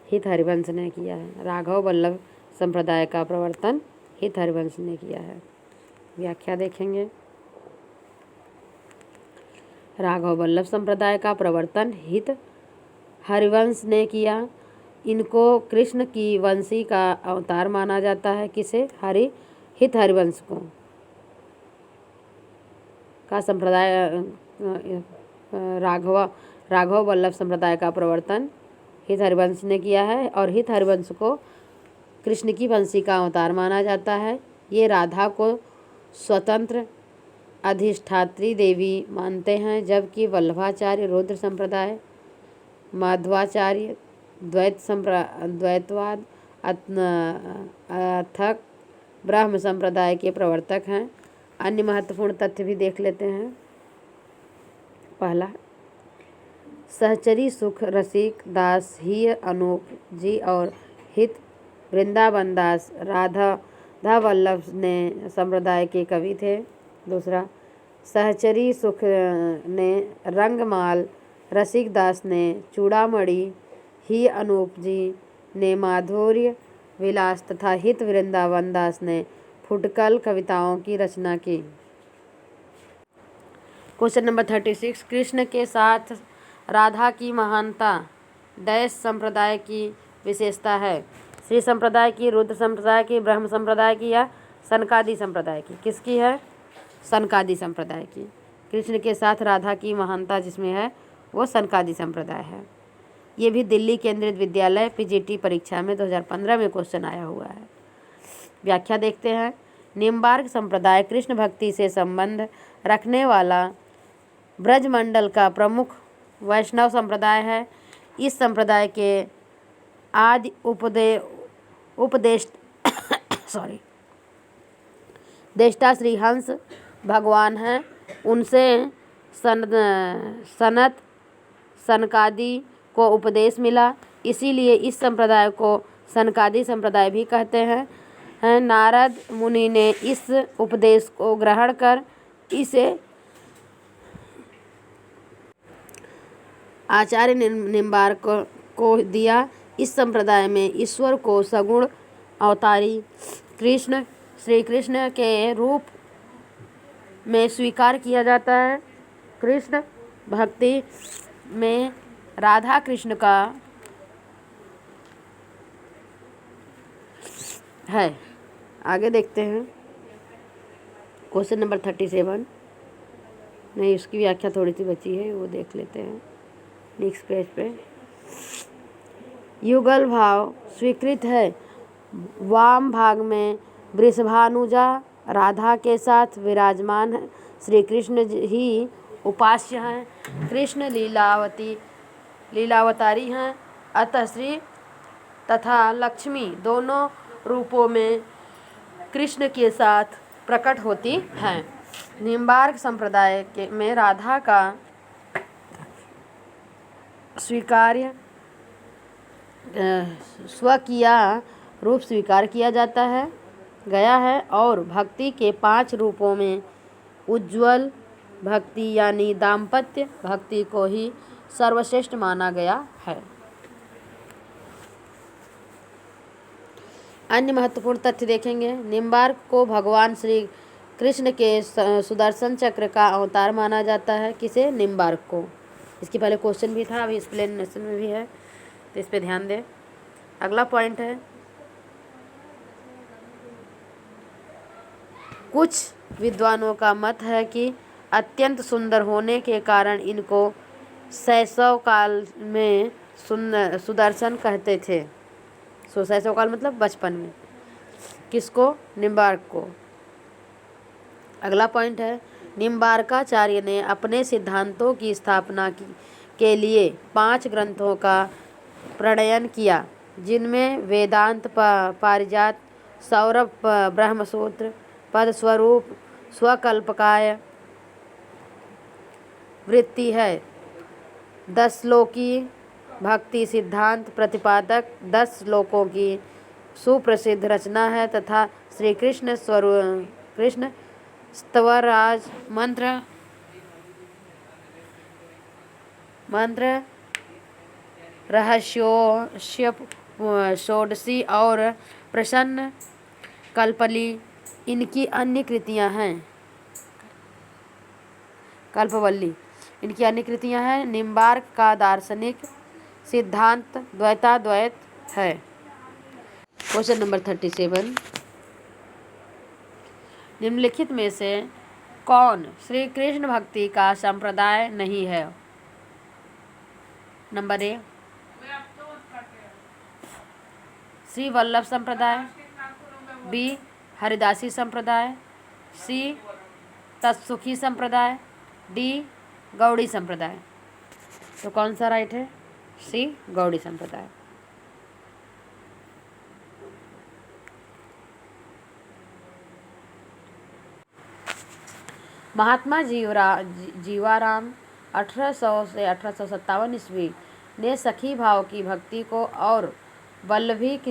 हित हरिवंश ने किया है। राघव वल्लभ संप्रदाय का प्रवर्तन हित हरिवंश ने किया है। व्याख्या देखेंगे। राघव वल्लभ संप्रदाय का प्रवर्तन हित हरिवंश ने किया। इनको कृष्ण की वंशी का अवतार माना जाता है। किसे? हित हरिवंश को का संप्रदाय राघव वल्लभ संप्रदाय का प्रवर्तन हित हरिवंश ने किया है और हित हरिवंश को कृष्ण की वंशी का अवतार माना जाता है। ये राधा को स्वतंत्र अधिष्ठात्री देवी मानते हैं, जबकि वल्लभाचार्य रुद्र संप्रदाय, माधवाचार्य द्वैतवाद अथक ब्रह्म संप्रदाय के प्रवर्तक हैं। अन्य महत्वपूर्ण तथ्य भी देख लेते हैं। पहला सहचरी सुख रसिक दास ही अनूप जी और हित वृंदावन दास राधा वल्लभ ने संप्रदाय के कवि थे। दूसरा सहचरी सुख ने रंगमाल, रसिक दास ने चूड़ामणि, ही अनूप जी ने माधुर्य विलास तथा हित वृंदावन दास ने फुटकल कविताओं की रचना की। क्वेश्चन नंबर 36 कृष्ण के साथ राधा की महानता डैश संप्रदाय की विशेषता है? श्री संप्रदाय की, रुद्र संप्रदाय की, ब्रह्म संप्रदाय की या सनकादि संप्रदाय की? किसकी है? सनकादि संप्रदाय की। कृष्ण के साथ राधा की महानता जिसमें है वो सनकादि संप्रदाय है। ये भी दिल्ली केंद्रित विद्यालय पीजीटी परीक्षा में 2015 में क्वेश्चन आया हुआ है। व्याख्या देखते हैं। निम्बार्क संप्रदाय कृष्ण भक्ति से संबंध रखने वाला ब्रजमंडल का प्रमुख वैष्णव संप्रदाय है। इस संप्रदाय के आदि देष्टा श्री हंस भगवान हैं। उनसे सनकादि को उपदेश मिला, इसीलिए इस संप्रदाय को सनकादि संप्रदाय भी कहते हैं। नारद मुनि ने इस उपदेश को ग्रहण कर इसे आचार्य निम्बार्क को दिया। इस संप्रदाय में ईश्वर को सगुण अवतारी श्री कृष्ण के रूप में स्वीकार किया जाता है। कृष्ण भक्ति में राधा कृष्ण का है। आगे देखते हैं क्वेश्चन नंबर 37। नहीं, उसकी व्याख्या थोड़ी सी बची है, वो देख लेते हैं नेक्स्ट पेज पे। युगल भाव स्वीकृत है। वाम भाग में वृषभानुजा राधा के साथ विराजमान है। श्री कृष्ण ही उपास्य हैं। कृष्ण लीलावतारी हैं। अतः श्री तथा लक्ष्मी दोनों रूपों में कृष्ण के साथ प्रकट होती हैं। निम्बार्क संप्रदाय में राधा का स्वीकार्य स्वकीय रूप स्वीकार किया जाता है गया है और भक्ति के 5 रूपों में उज्ज्वल भक्ति यानी दाम्पत्य भक्ति को ही सर्वश्रेष्ठ माना गया है। अन्य महत्वपूर्ण तथ्य देखेंगे। निम्बार्क को भगवान श्री कृष्ण के सुदर्शन चक्र का अवतार माना जाता है। किसे? निम्बार्क को। इसके पहले क्वेश्चन भी था, अभी एक्सप्लेनेशन में भी है, तो इस पे ध्यान दें। अगला पॉइंट है, कुछ विद्वानों का मत है कि अत्यंत सुंदर होने के कारण इनको शैशव काल में सुदर्शन कहते थे। शैशव काल मतलब बचपन में। किसको? निम्बार्क को। अगला पॉइंट है, निम्बार्काचार्य ने अपने सिद्धांतों की स्थापना के लिए 5 ग्रंथों का प्रणयन किया, जिनमें वेदांत पारिजात, सौरभ ब्रह्मसूत्र, पदस्वरूप, स्वकल्पकाय वृत्ति है, 10 श्लोकी भक्ति सिद्धांत प्रतिपादक 10 श्लोकों की सुप्रसिद्ध रचना है तथा श्री कृष्ण स्तवराज मंत्र रहस्यों षोडशी और प्रसन्न कल्पली इनकी अन्य कृतियां हैं। कल्पवल्ली इनकी अन्य कृतियां हैं। निम्बार्क का दार्शनिक सिद्धांत द्वैताद्वैत है। क्वेश्चन नंबर 37, निम्नलिखित में से कौन श्री कृष्ण भक्ति का संप्रदाय नहीं है? नंबर ए, श्री वल्लभ संप्रदाय, बी हरिदासी संप्रदाय, सी तत्सुखी संप्रदाय, डी गौड़ी संप्रदाय। तो कौन सा राइट है? सी गौड़ी संप्रदाय। महात्मा जीवाराम 1800 से 1857 ईस्वी ने सखी भाव की भक्ति को और पल्लवित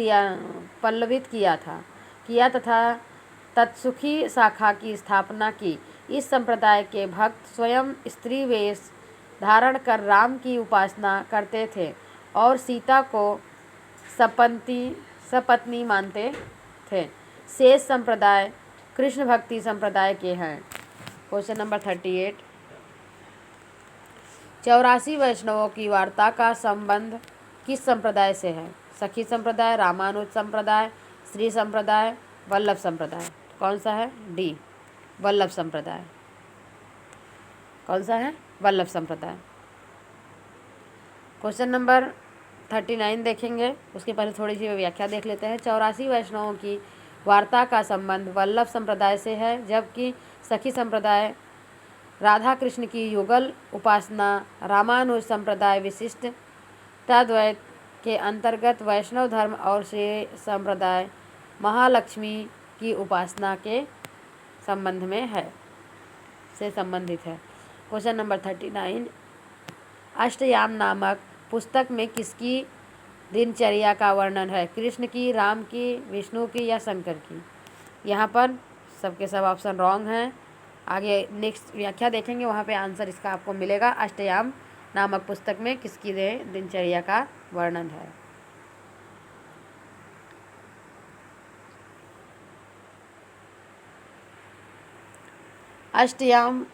किया तथा तत्सुखी शाखा की स्थापना की। इस संप्रदाय के भक्त स्वयं स्त्री वेश धारण कर राम की उपासना करते थे और सीता को सपत्नी मानते थे। शेष संप्रदाय कृष्ण भक्ति संप्रदाय के हैं। क्वेश्चन नंबर 38, 84 वैष्णवों की वार्ता का संबंध किस संप्रदाय से है? सखी संप्रदाय, रामानुज संप्रदाय, श्री संप्रदाय, वल्लभ संप्रदाय। कौन सा है? डी वल्लभ संप्रदाय। कौन सा है? वल्लभ संप्रदाय। क्वेश्चन नंबर 39 देखेंगे, उसके पहले थोड़ी सी व्याख्या देख लेते हैं। 84 वैष्णवों की वार्ता का संबंध वल्लभ संप्रदाय से है, जबकि सखी संप्रदाय राधा कृष्ण की युगल उपासना, रामानुज संप्रदाय विशिष्टताद्वैत के अंतर्गत वैष्णव धर्म और श्री संप्रदाय महालक्ष्मी की उपासना के संबंध में है, से संबंधित है। क्वेश्चन नंबर 39, अष्टयाम नामक पुस्तक में किसकी दिनचर्या का वर्णन है? कृष्ण की, राम की, विष्णु की या शंकर की? यहाँ पर सबके सब ऑप्शन रॉन्ग हैं। आगे नेक्स्ट व्याख्या देखेंगे, वहाँ पे आंसर इसका आपको मिलेगा। अष्टयाम नामक पुस्तक में किसकी दिनचर्या का वर्णन है? अष्टयाम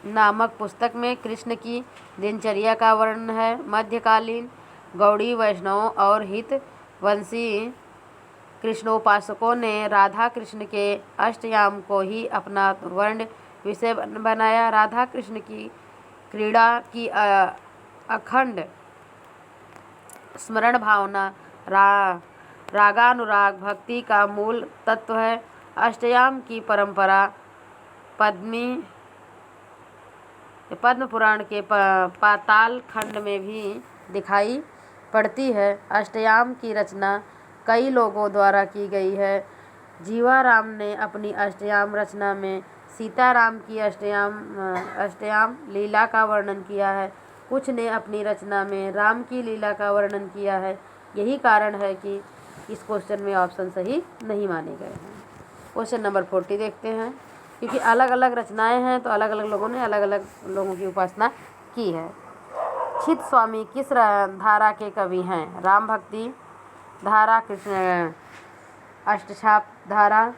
नामक पुस्तक में कृष्ण की दिनचर्या का वर्णन है। मध्यकालीन गौड़ी वैष्णवों और हितवंशी कृष्णोपासकों ने राधा कृष्ण के अष्टयाम को ही अपना वर्ण विषय बनाया। राधा कृष्ण की क्रीड़ा की अखंड स्मरण भावना रागानुराग भक्ति का मूल तत्व है। अष्टयाम की परंपरा पद्म पुराण के पाताल खंड में भी दिखाई पड़ती है। अष्टयाम की रचना कई लोगों द्वारा की गई है। जीवाराम ने अपनी अष्टयाम रचना में सीताराम की अष्टयाम लीला का वर्णन किया है। कुछ ने अपनी रचना में राम की लीला का वर्णन किया है। यही कारण है कि इस क्वेश्चन में ऑप्शन सही नहीं माने गए हैं। क्वेश्चन नंबर 40 देखते हैं। क्योंकि अलग अलग रचनाएं हैं तो अलग अलग लोगों ने अलग अलग लोगों की उपासना की है। चित स्वामी किस धारा के कवि हैं? राम भक्ति धारा, कृष्ण अष्टछाप धारा,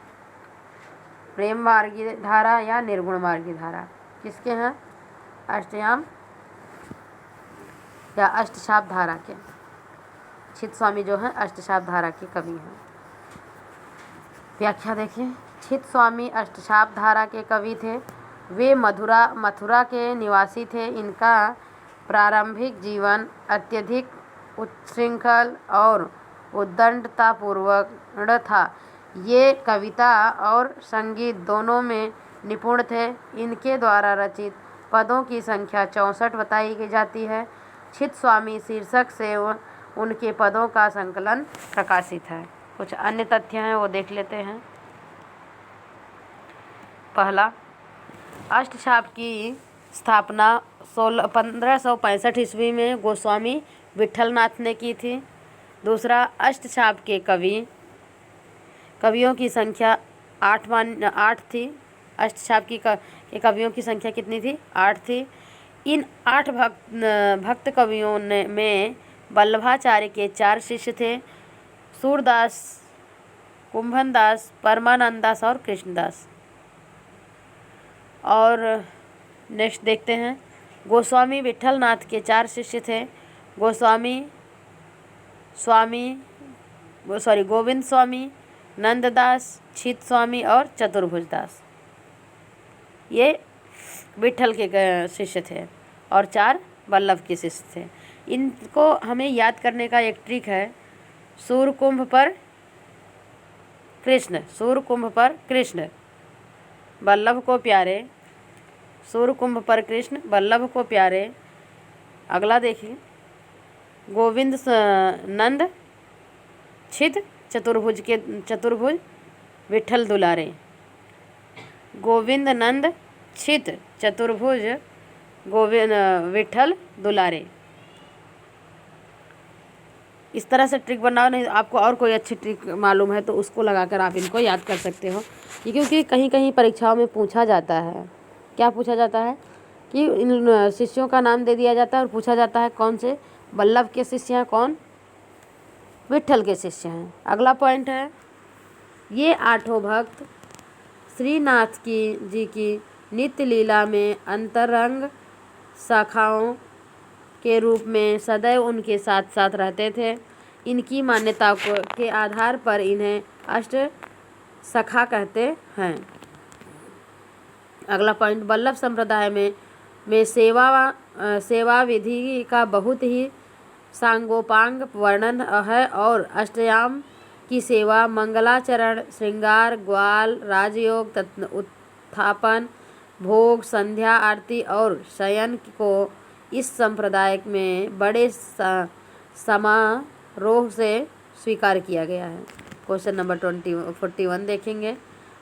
प्रेम मार्गी धारा या निर्गुण मार्गी धारा? किसके हैं? अष्टयाम या अष्टछाप धारा के। चित स्वामी जो हैं अष्टछाप धारा के कवि हैं। व्याख्या देखिए। चित स्वामी अष्टछाप धारा के कवि थे। वे मथुरा के निवासी थे। इनका प्रारंभिक जीवन अत्यधिक उच्छृंखल और उद्दंडतापूर्वक था। ये कविता और संगीत दोनों में निपुण थे। इनके द्वारा रचित पदों की संख्या 64 बताई जाती है। चित स्वामी शीर्षक से उनके पदों का संकलन प्रकाशित है। कुछ अन्य तथ्य हैं वो देख लेते हैं। पहला, अष्टछाप की स्थापना 1565 ईस्वी में गोस्वामी विठलनाथ ने की थी। दूसरा, अष्टछाप के कवियों की संख्या 8 थी। अष्टछाप के कवियों की संख्या कितनी थी? 8 थी। इन 8 भक्त कवियों में वल्लभाचार्य के 4 शिष्य थे, सूरदास, कुंभनदास, परमानंदास और कृष्णदास। और नेक्स्ट देखते हैं। गोस्वामी विठलनाथ के 4 शिष्य थे, गोविंद स्वामी, नंददास, चित स्वामी और चतुर्भुजदास। ये विठल के शिष्य थे और 4 वल्लभ के शिष्य थे। इनको हमें याद करने का एक ट्रिक है। सूर्यकुंभ पर कृष्ण, वल्लभ को प्यारे। सूर्यकुंभ पर कृष्ण, वल्लभ को प्यारे। अगला देखिए। गोविंद नंद, चित, चतुर्भुज विठल दुलारे। गोविंद नंद, चित, चतुर्भुज विठल दुलारे। इस तरह से ट्रिक बनाओ। नहीं आपको और कोई अच्छी ट्रिक मालूम है तो उसको लगाकर आप इनको याद कर सकते हो। ये क्योंकि कहीं कहीं परीक्षाओं में पूछा जाता है। क्या पूछा जाता है कि इन शिष्यों का नाम दे दिया जाता है और पूछा जाता है कौन से वल्लभ के शिष्य हैं, कौन विठल के शिष्य हैं। अगला पॉइंट है, ये 8 भक्त श्रीनाथ जी की नित्य लीला में अंतरंग शाखाओं के रूप में सदैव उनके साथ साथ रहते थे। इनकी मान्यता के आधार पर इन्हें अष्ट सखा कहते हैं। अगला पॉइंट, वल्लभ संप्रदाय में सेवा विधि का बहुत ही सांगोपांग वर्णन है और अष्टयाम की सेवा मंगलाचरण, श्रृंगार, ग्वाल, राजयोग, उत्थापन, भोग, संध्या आरती और शयन को इस संप्रदाय में बड़े समारोह से स्वीकार किया गया है। क्वेश्चन नंबर 41 देखेंगे।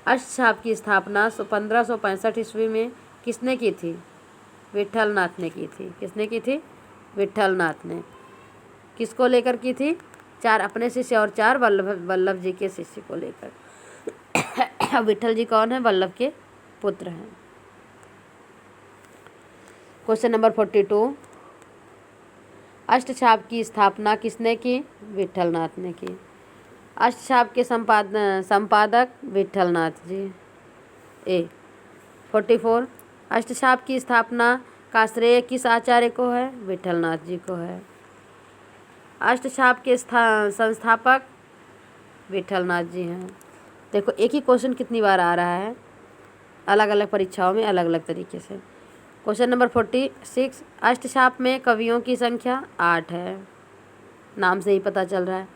अष्टछाप की स्थापना 1565 ईस्वी में किसने की थी? विठलनाथ ने की थी। किसने की थी? विठलनाथ ने। किसको लेकर की थी? 4 अपने शिष्य और 4 वल्लभ जी के शिष्य को लेकर। विठल जी कौन है? वल्लभ के पुत्र हैं। क्वेश्चन नंबर 42, अष्टछाप की स्थापना किसने की? विठलनाथ ने की। अष्टछाप के संपादक विठलनाथ जी। 44, अष्टछाप की स्थापना का श्रेय किस आचार्य को है? विठलनाथ जी को है। अष्टछाप के संस्थापक विठल नाथ जी हैं। देखो एक ही क्वेश्चन कितनी बार आ रहा है, अलग अलग परीक्षाओं में अलग अलग तरीके से। क्वेश्चन नंबर 46, अष्टछाप में कवियों की संख्या 8 है, नाम से ही पता चल रहा है।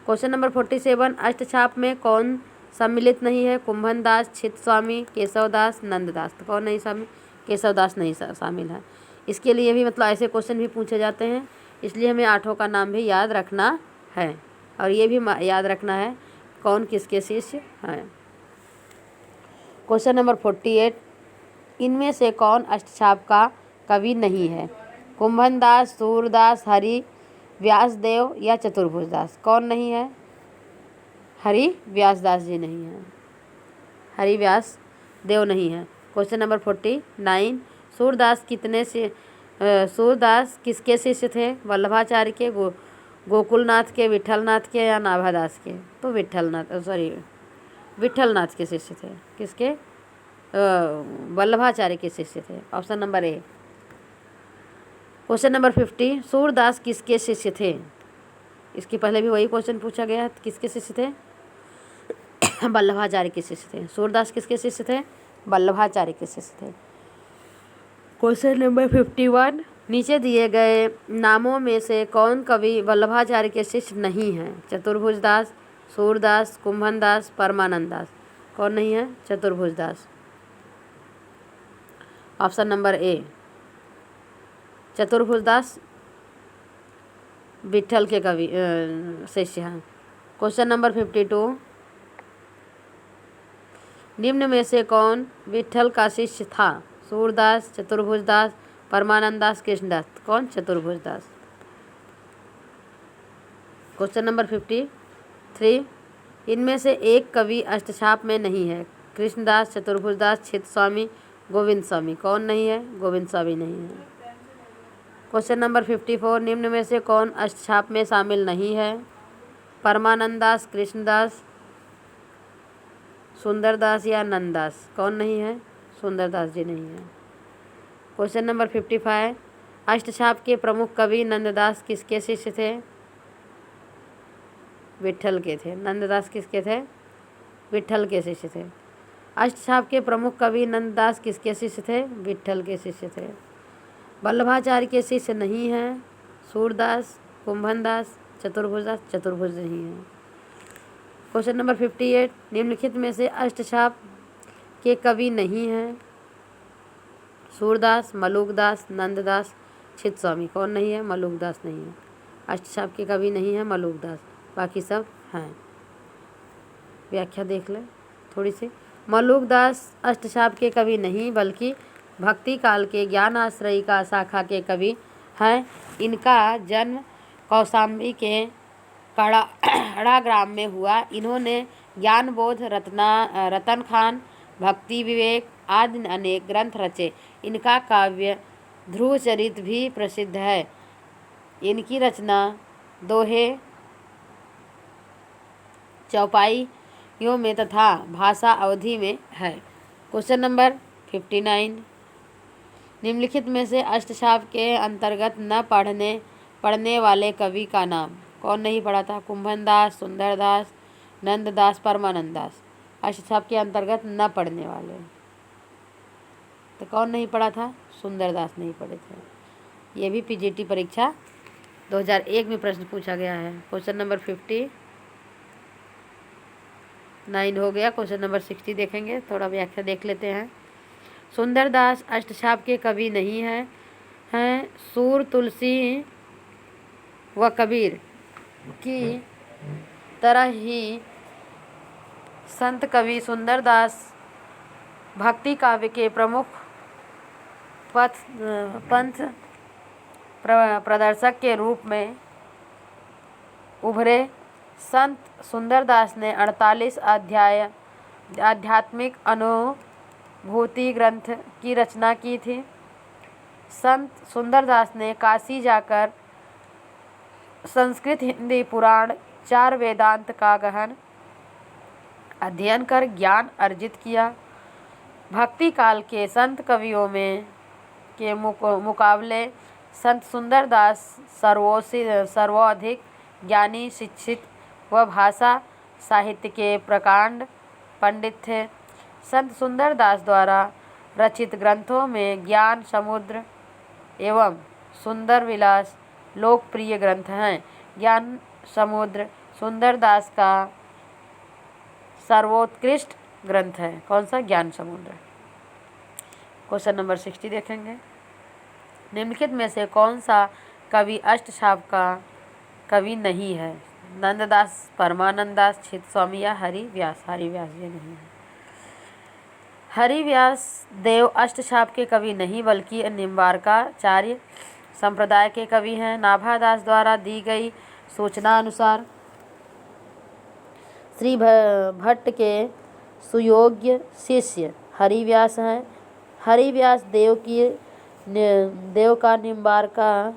क्वेश्चन नंबर 47, अष्टछाप में कौन सम्मिलित नहीं है? कुंभन दास, चित स्वामी, केशव दास, नंददास। तो कौन नहीं शामिल? केशव दास नहीं शामिल है। इसके लिए भी मतलब ऐसे क्वेश्चन भी पूछे जाते हैं, इसलिए हमें 8 का नाम भी याद रखना है और ये भी याद रखना है कौन किसके शिष्य हैं। क्वेश्चन नंबर 48, इनमें से कौन अष्टछाप का कवि नहीं है? कुंभन दास, सूरदास, हरि व्यासदेव या चतुर्भुज दास। कौन नहीं है? हरि व्यासदास जी नहीं है, हरि व्यास देव नहीं है। क्वेश्चन नंबर 49, सूरदास सूरदास किसके शिष्य थे? वल्लभाचार्य के, गोकुलनाथ के, विठलनाथ के या नाभादास के? तो विठलनाथ के शिष्य थे। किसके? वल्लभाचार्य के शिष्य थे। Option number A. Question number 50, Surdas किसके शिष्य थे? इसके पहले भी वही क्वेश्चन पूछा गया, किसके शिष्य थे? वल्लभाचार्य के शिष्य थे। सूरदास किसके शिष्य थे? वल्लभाचार्य के शिष्य थे। क्वेश्चन नंबर 51, नीचे दिए गए नामों में से कौन कवि वल्लभाचार्य के शिष्य नहीं है? चतुर्भुज दास, सूरदास, कुंभन दास, परमानंद दास। कौन नहीं है? चतुर्भुज दास। ऑप्शन नंबर ए, चतुर्भुज दास विठल के कवि शिष्य हैं। क्वेश्चन नंबर 52, निम्न में से कौन विठल का शिष्य था? सूरदास, चतुर्भुज दास, परमानंद दास, कृष्णदास। कौन? चतुर्भुज दास। क्वेश्चन नंबर 53, इनमें से एक कवि अष्टछाप में नहीं है? कृष्णदास, चतुर्भुज दास, चित स्वामी, गोविंद स्वामी। कौन नहीं है? गोविंद स्वामी नहीं है। क्वेश्चन नंबर 54, निम्न में से कौन अष्टछाप में शामिल नहीं है? परमानंद दास, कृष्णदास, सुंदरदास या नंददास। कौन नहीं है? सुंदरदास जी नहीं है। क्वेश्चन नंबर 55, अष्टछाप के प्रमुख कवि नंददास किसके शिष्य थे? विठल के थे। नंददास किसके थे? विठल के शिष्य थे। अष्टछाप के प्रमुख कवि नंददास किसके शिष्य थे? विठल के शिष्य थे। वल्लभाचार्य के शिष्य नहीं हैं। सूरदास, कुंभन दास, चतुर्भुज दास। चतुर्भुज नहीं है। क्वेश्चन नंबर 58, निम्नलिखित में से अष्टछाप के कवि नहीं हैं? सूरदास, मलुकदास, नंददास, चित स्वामी। कौन नहीं है? मलुकदास नहीं है। अष्टछाप के कवि नहीं है मलुकदास, बाकी सब हैं। व्याख्या देख लें थोड़ी सी। मलुकदास अष्टछाप के कवि नहीं बल्कि भक्ति काल के ज्ञानाश्रयी का शाखा के कवि हैं। इनका जन्म कौशाम्बी के कड़ा ग्राम में हुआ। इन्होंने ज्ञानबोध, रतन खान, भक्ति विवेक आदि अनेक ग्रंथ रचे। इनका काव्य ध्रुवचरित भी प्रसिद्ध है। इनकी रचना दोहे, चौपाइयों में तथा भाषा अवधि में है। क्वेश्चन नंबर 59, निम्नलिखित में से अष्टछाप के अंतर्गत न पढ़ने वाले कवि का नाम। कौन नहीं पढ़ा था? कुंभन दास, सुंदरदास, नंददास, परमानंद दास। अष्टछाप के अंतर्गत न पढ़ने वाले, तो कौन नहीं पढ़ा था? सुंदरदास नहीं पढ़े थे। ये भी पीजीटी परीक्षा 2001 में प्रश्न पूछा गया है। क्वेश्चन नंबर 59 हो गया। क्वेश्चन नंबर 60 देखेंगे, थोड़ा व्याख्या देख लेते हैं। सुंदरदास अष्टछाप के कवि नहीं हैं। सूर, तुलसी व कबीर की तरह ही संत कवि सुंदरदास भक्ति काव्य के प्रमुख पंथ प्रदर्शक के रूप में उभरे। संत सुंदरदास ने 48 आध्यात्मिक अनुभूति ग्रंथ की रचना की थी। संत सुंदरदास ने काशी जाकर संस्कृत, हिंदी, पुराण, 4 वेदांत का गहन अध्ययन कर ज्ञान अर्जित किया। भक्ति काल के संत कवियों में के मुकाबले संत सुंदरदास सर्वाधिक ज्ञानी, शिक्षित व भाषा साहित्य के प्रकांड पंडित थे। संत सुंदरदास द्वारा रचित ग्रंथों में ज्ञान समुद्र एवं सुंदर विलास लोकप्रिय ग्रंथ हैं। ज्ञान समुद्र सुंदरदास का सर्वोत्कृष्ट ग्रंथ है। कौन सा? ज्ञान समुद्र। क्वेश्चन नंबर 60 देखेंगे। निम्नलिखित में से कौन सा कवि अष्टछाप का कवि नहीं है? नंददास, परमानंददास, चित स्वामी या हरिव्यास? हरिव्यास ये नहीं है। हरिव्यास देव अष्टछाप के कवि नहीं बल्कि निम्बार्काचार्य संप्रदाय के कवि हैं। नाभादास द्वारा दी गई सूचना अनुसार श्री भट्ट के सुयोग्य शिष्य हरिव्यास हैं। हरिव्यास देव का निम्बार्का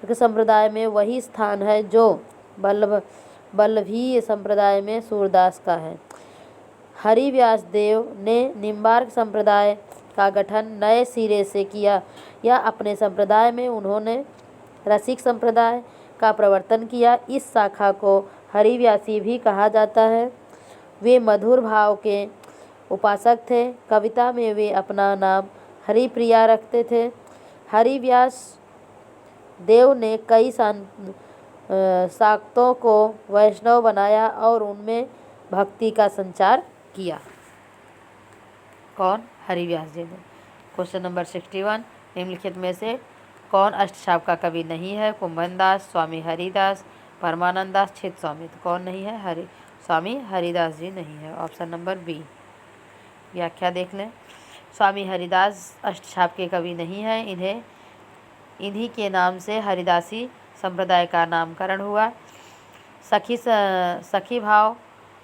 संप्रदाय में वही स्थान है जो वल्लभीय संप्रदाय में सूरदास का है। हरिव्यास देव ने निम्बार्क संप्रदाय का गठन नए सिरे से किया या अपने संप्रदाय में उन्होंने रसिक संप्रदाय का प्रवर्तन किया। इस शाखा को हरिव्यासी भी कहा जाता है। वे मधुर भाव के उपासक थे। कविता में वे अपना नाम हरिप्रिया रखते थे। हरिव्यास देव ने कई शाक्तों को वैष्णव बनाया और उनमें भक्ति का संचार किया। कौन? हरिव्यास जी ने। Question number 61। निम्नलिखित में से कौन अष्टछाप का कवि नहीं है? कुंभनदास, स्वामी हरिदास, परमानंददास, चित स्वामी। तो कौन नहीं है? स्वामी हरिदास जी नहीं है। Option number B. व्याख्या देख लें। स्वामी हरिदास अष्टछाप के कवि नहीं हैं। इन्हीं के नाम से हरिदासी संप्रदाय का नामकरण हुआ। सखी भाव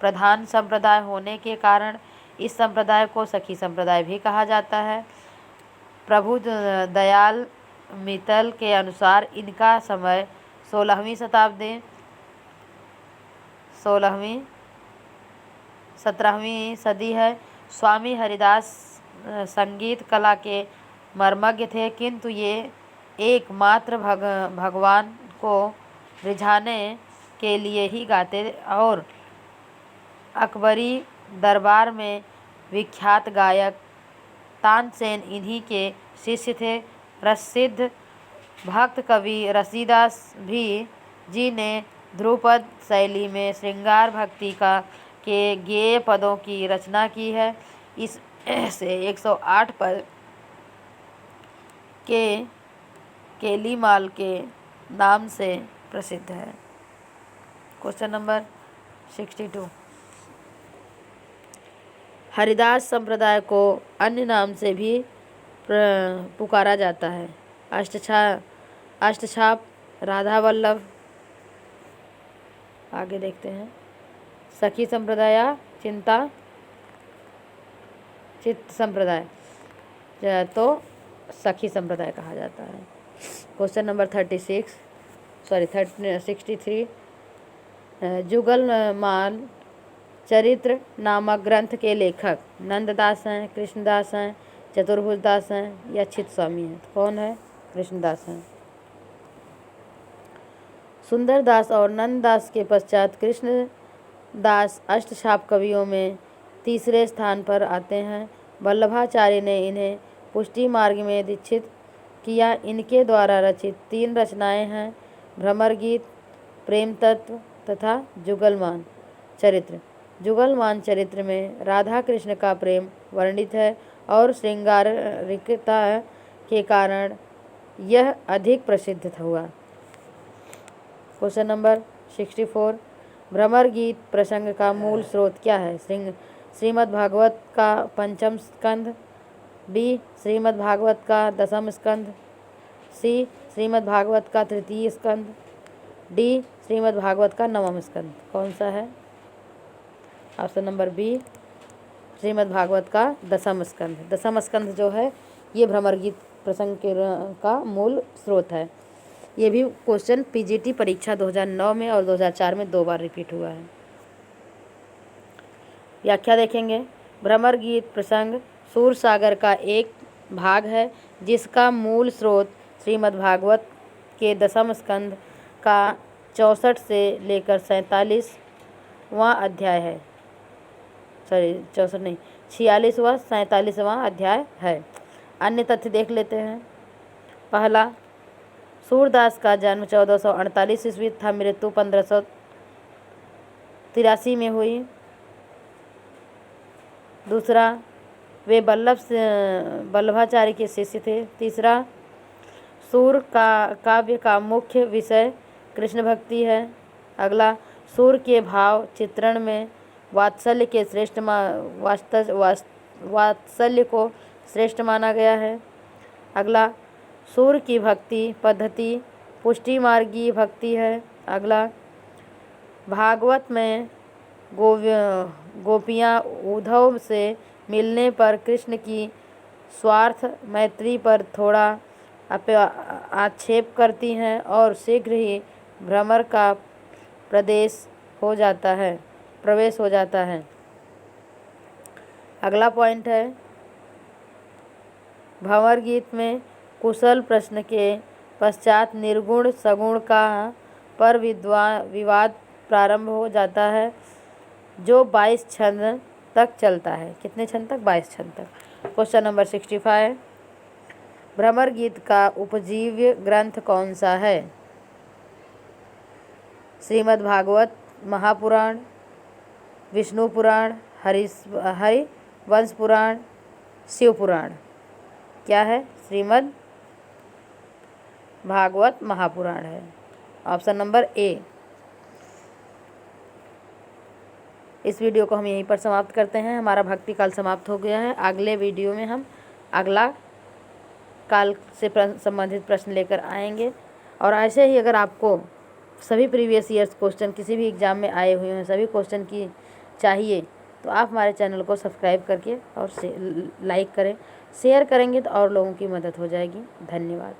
प्रधान संप्रदाय होने के कारण इस संप्रदाय को सखी संप्रदाय भी कहा जाता है। प्रभु दयाल मित्तल के अनुसार इनका समय 16वीं शताब्दी 17वीं सदी है। स्वामी हरिदास संगीत कला के मर्मज्ञ थे, किंतु ये एकमात्र भगवान को रिझाने के लिए ही गाते और अकबरी दरबार में विख्यात गायक तानसेन इन्हीं के शिष्य थे। प्रसिद्ध भक्त कवि रसीदास भी जी ने ध्रुपद शैली में श्रृंगार भक्ति के गेय पदों की रचना की है। इस से 108 पद के केलीमाल के नाम से प्रसिद्ध है। Question number 62। हरिदास संप्रदाय को अन्य नाम से भी पुकारा जाता है। अष्टछाप, राधा वल्लभ। आगे देखते हैं। सखी संप्रदाय या चित्त संप्रदाय, तो सखी संप्रदाय कहा जाता है। Question number 63। जुगलमाल चरित्र नामक ग्रंथ के लेखक नंददास हैं, कृष्णदास हैं, चतुर्भुजदास हैं या चित स्वामी हैं? तो कौन है? कृष्णदास हैं। सुंदरदास और नंददास के पश्चात कृष्णदास अष्टछाप कवियों में तीसरे स्थान पर आते हैं। वल्लभाचार्य ने इन्हें पुष्टि मार्ग में दीक्षित किया। इनके द्वारा रचित 3 रचनाएं हैं: भ्रमर गीत, प्रेम तत्व तथा जुगलमान चरित्र। जुगलमान चरित्र में राधा कृष्ण का प्रेम वर्णित है और श्रृंगारिकता के कारण यह अधिक प्रसिद्ध हुआ। Question number 64। भ्रमर गीत प्रसंग का मूल स्रोत क्या है? श्रीमद् भागवत का 5म स्कंध, बी श्रीमद् भागवत का 10म स्कंध, सी श्रीमद् भागवत का 3य स्कंध, डी श्रीमद् भागवत का 9वां स्कंध। कौन सा है? Option number B Shrimad Bhagavat का 10वां स्कंध। 10वां स्कंध जो है ये भ्रमर गीत प्रसंग का मूल स्रोत है। ये भी क्वेश्चन पीजीटी परीक्षा 2009 में और 2004 में 2 बार रिपीट हुआ है। व्याख्या देखेंगे। भ्रमर गीत प्रसंग सूर सागर का एक भाग है जिसका मूल स्रोत श्रीमद् भागवत के 10वां स्कंध का 64 से लेकर 47 46वां अध्याय है, सॉरी 64 नहीं, 46वां 47वां अध्याय है। अन्य तथ्य देख लेते हैं। पहला, सूरदास का जन्म 1448 ईस्वी तथा मृत्यु 1583 में हुई। दूसरा, वे वल्लभाचार्य के शिष्य थे। तीसरा, सूर काव्य का मुख्य विषय कृष्ण भक्ति है। अगला, सूर के भाव चित्रण में वात्सल्य को श्रेष्ठ माना गया है। अगला, सूर की भक्ति पद्धति पुष्टि मार्गी भक्ति है। अगला, भागवत में गोपियाँ उद्धव से मिलने पर कृष्ण की स्वार्थ मैत्री पर थोड़ा आक्षेप करती हैं और शीघ्र ही भ्रमर का प्रवेश हो जाता है। अगला पॉइंट है, भंवर गीत में कुशल प्रश्न के पश्चात निर्गुण सगुण का पर विवाद प्रारंभ हो जाता है, जो 22 छंद तक चलता है। कितने छंद तक? 22 छंद तक। क्वेश्चन नंबर 65, भ्रमर गीत का उपजीव्य ग्रंथ कौन सा है? श्रीमद् भागवत, महापुराण, विष्णु पुराण, हरिवंश पुराण, शिव पुराण। क्या है? श्रीमद् भागवत महापुराण है। Option number A. इस वीडियो को हम यहीं पर समाप्त करते हैं। हमारा भक्ति काल समाप्त हो गया है। अगले वीडियो में हम अगला काल से संबंधित प्रश्न लेकर आएंगे। और ऐसे ही अगर आपको सभी प्रीवियस ईयर्स क्वेश्चन किसी भी एग्ज़ाम में आए हुए हैं, सभी क्वेश्चन की चाहिए, तो आप हमारे चैनल को सब्सक्राइब करके और लाइक करें। शेयर करेंगे तो और लोगों की मदद हो जाएगी। धन्यवाद।